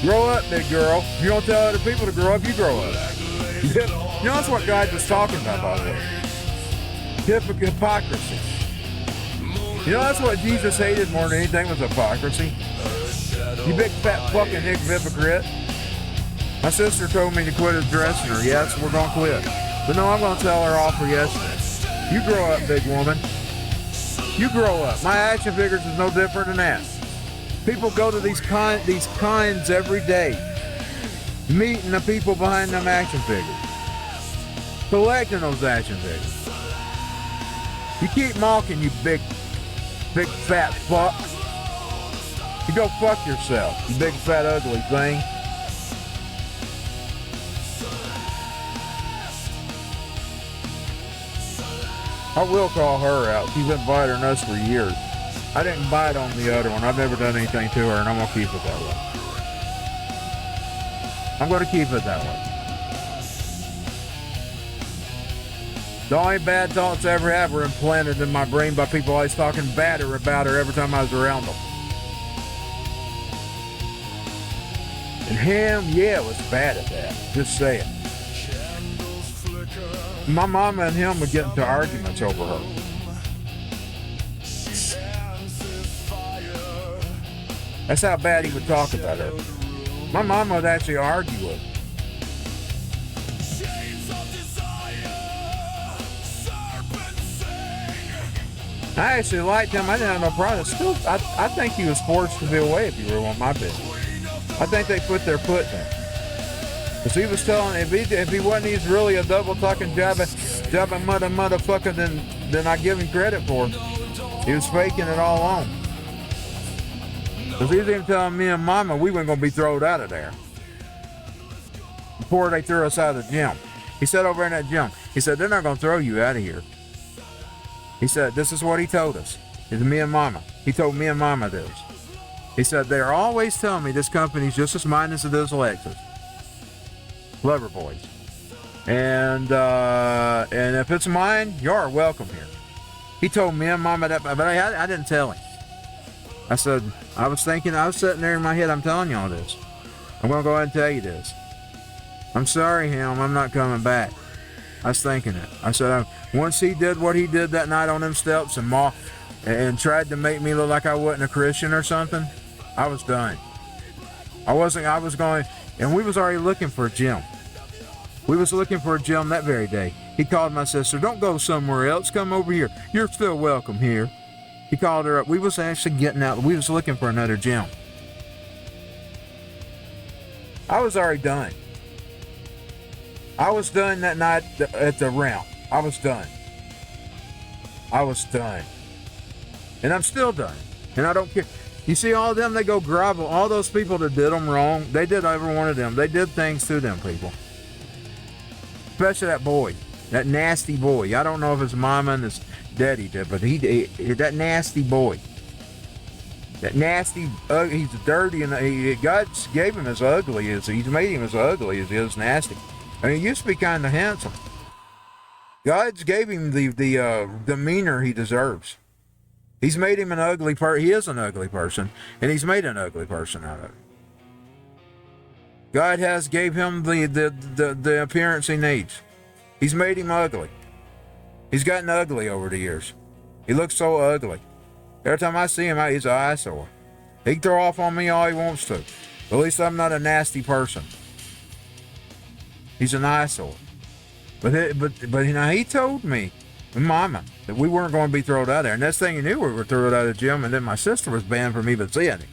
Speaker 1: Grow up, big girl. If you don't tell other people to grow up, you grow up. You know, that's what God was talking about, by the way. Hypocrisy. You know, that's what Jesus hated more than anything was hypocrisy. You big fat fucking hypocrite. My sister told me to quit addressing her. Yes, we're going to quit. But no, I'm going to tell her off for yesterday. You grow up, big woman. You grow up. My action figures is no different than that. People go to these cons every day, meeting the people behind them action figures, collecting those action figures. You keep mocking, you big fat fuck. You go fuck yourself, you big fat ugly thing. I will call her out. She's been biting us for years. I didn't bite on the other one. I've never done anything to her, and I'm going to keep it that way. I'm going to keep it that way. The only bad thoughts I ever had were implanted in my brain by people always talking bad about her every time I was around them. And him, yeah, was bad at that. Just saying. My mama and him would get into arguments over her. That's how bad he would talk about her. My mama would actually argue with him. I actually liked him. I didn't have no problem. Still, I think he was forced to be away, if you really want my opinion. I think they put their foot in. Because he was telling, if he wasn't, he's really a double talking jabbing motherfucker, then I give him credit for him. He was faking it all along. Because he was even telling me and Mama we weren't going to be thrown out of there before they threw us out of the gym. He said over in that gym, he said, they're not going to throw you out of here. He said, this is what he told us. It's me and Mama. He told me and Mama this. He said, they're always telling me this company's just as mine as it is Lexus. Lover boys. And if it's mine, you're welcome here. He told me and Mama that, but I didn't tell him. I said, I was sitting there in my head, I'm telling you all this. I'm going to go ahead and tell you this. I'm sorry, him, I'm not coming back. I was thinking it. I said, once he did what he did that night on them steps and tried to make me look like I wasn't a Christian or something, I was done. I was going, and we was already looking for a gym. We was looking for a gym that very day. He called my sister, don't go somewhere else, come over here. You're still welcome here. He called her up. We was actually getting out. We was looking for another gym. I was already done. I was done that night at the round. I was done. And I'm still done. And I don't care. You see all of them, they go grovel. All those people that did them wrong, they did every one of them. They did things to them people. Especially that boy. That nasty boy. I don't know if his mama and his daddy did, but that nasty boy. That nasty, he's dirty, and God gave him as ugly as, he's made him as ugly as he is nasty. I mean, he used to be kind of handsome. God's gave him the demeanor he deserves. He's made him an ugly person. He is an ugly person, and he's made an ugly person out of it. God has gave him the appearance he needs. He's made him ugly. He's gotten ugly over the years. He looks so ugly. Every time I see him, he's an eyesore. He can throw off on me all he wants to. But at least I'm not a nasty person. He's an eyesore. But now he told me, Mama, that we weren't going to be thrown out there. And next thing you knew, we were thrown out of the gym, and then my sister was banned from even seeing him.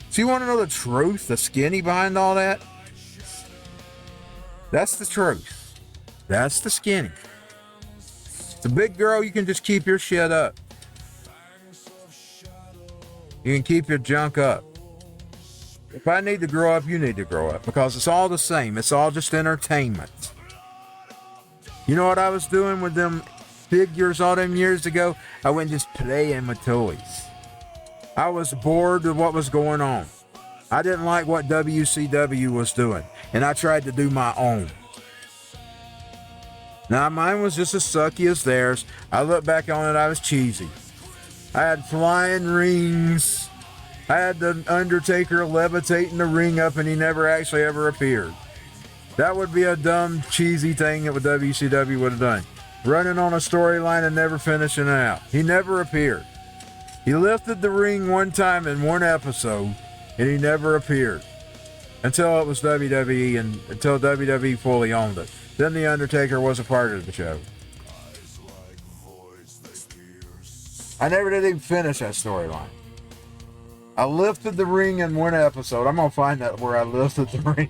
Speaker 1: So you want to know the truth, the skinny behind all that? That's the truth. That's the skinny. The big girl, you can just keep your shit up. You can keep your junk up. If I need to grow up, you need to grow up, because it's all the same. It's all just entertainment. You know what I was doing with them figures all them years ago? I went just playing with toys. I was bored with what was going on. I didn't like what WCW was doing, and I tried to do my own. Now, mine was just as sucky as theirs. I look back on it, I was cheesy. I had flying rings. I had the Undertaker levitating the ring up, and he never actually ever appeared. That would be a dumb, cheesy thing that WCW would have done. Running on a storyline and never finishing it out. He never appeared. He lifted the ring one time in one episode, and he never appeared. Until it was WWE, and until WWE fully owned it. Then the Undertaker was a part of the show. I never did even finish that storyline. I lifted the ring in one episode. I'm going to find out where I lifted the ring.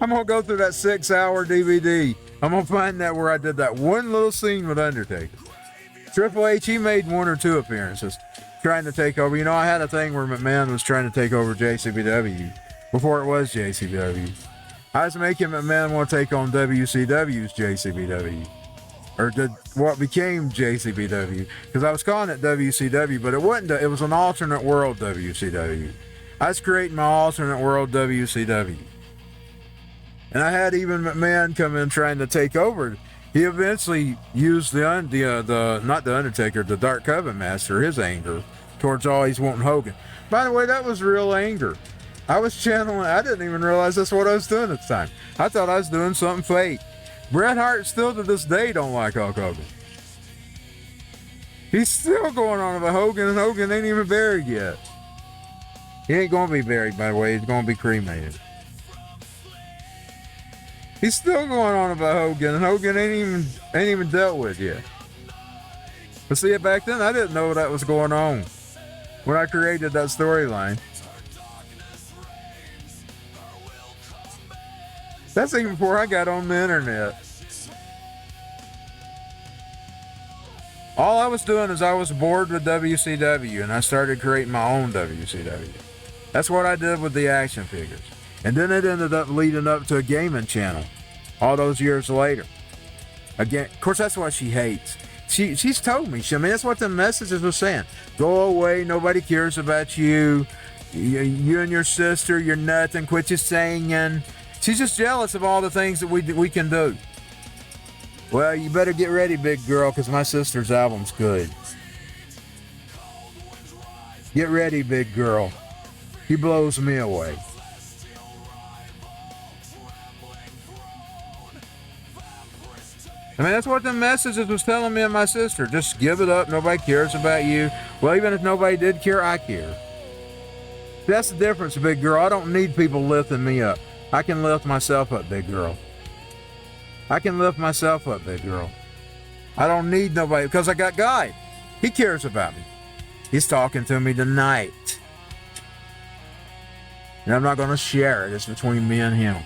Speaker 1: I'm going to go through that 6-hour DVD. I'm going to find out where I did that one little scene with Undertaker. Triple H, he made 1 or 2 appearances trying to take over. You know, I had a thing where McMahon was trying to take over JCW before it was JCW. I was making McMahon want to take on WCW's JCW. Or what became JCW, because I was calling it WCW, but it wasn't. It was an alternate world WCW. I was creating my alternate world WCW, and I had even McMahon come in trying to take over. He eventually used the not the Undertaker, the Dark Coven Master, his anger towards always wanting Hogan. By the way, that was real anger. I was channeling. I didn't even realize that's what I was doing at the time. I thought I was doing something fake. Bret Hart still to this day don't like Hulk Hogan. He's still going on about Hogan, and Hogan ain't even buried yet. He ain't gonna be buried, by the way. He's gonna be cremated. He's still going on about Hogan, and Hogan ain't even dealt with yet. But see, back then I didn't know that was going on when I created that storyline. That's even before I got on the internet. All I was doing is I was bored with WCW, and I started creating my own WCW. That's what I did with the action figures. And then it ended up leading up to a gaming channel all those years later. Again, of course, that's what she hates. She's told me. I mean, that's what the messages were saying. Go away. Nobody cares about you. You and your sister, you're nothing. Quit your singing. She's just jealous of all the things that we can do. Well, you better get ready, big girl, because my sister's album's good. Get ready, big girl. He blows me away. I mean, that's what the messages was telling me and my sister. Just give it up. Nobody cares about you. Well, even if nobody did care, I care. That's the difference, big girl. I don't need people lifting me up. I can lift myself up, big girl. I can lift myself up, big girl. I don't need nobody, because I got God. He cares about me. He's talking to me tonight. And I'm not going to share it. It's between me and him.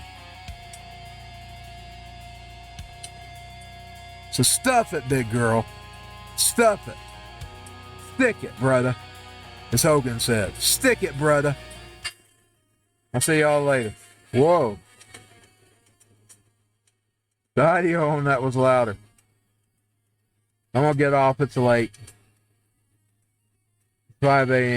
Speaker 1: So stuff it, big girl. Stuff it. Stick it, brother. As Hogan said. Stick it, brother. I'll see y'all later. Whoa. The audio on that was louder. I'm going to get off. It's late. 5 a.m.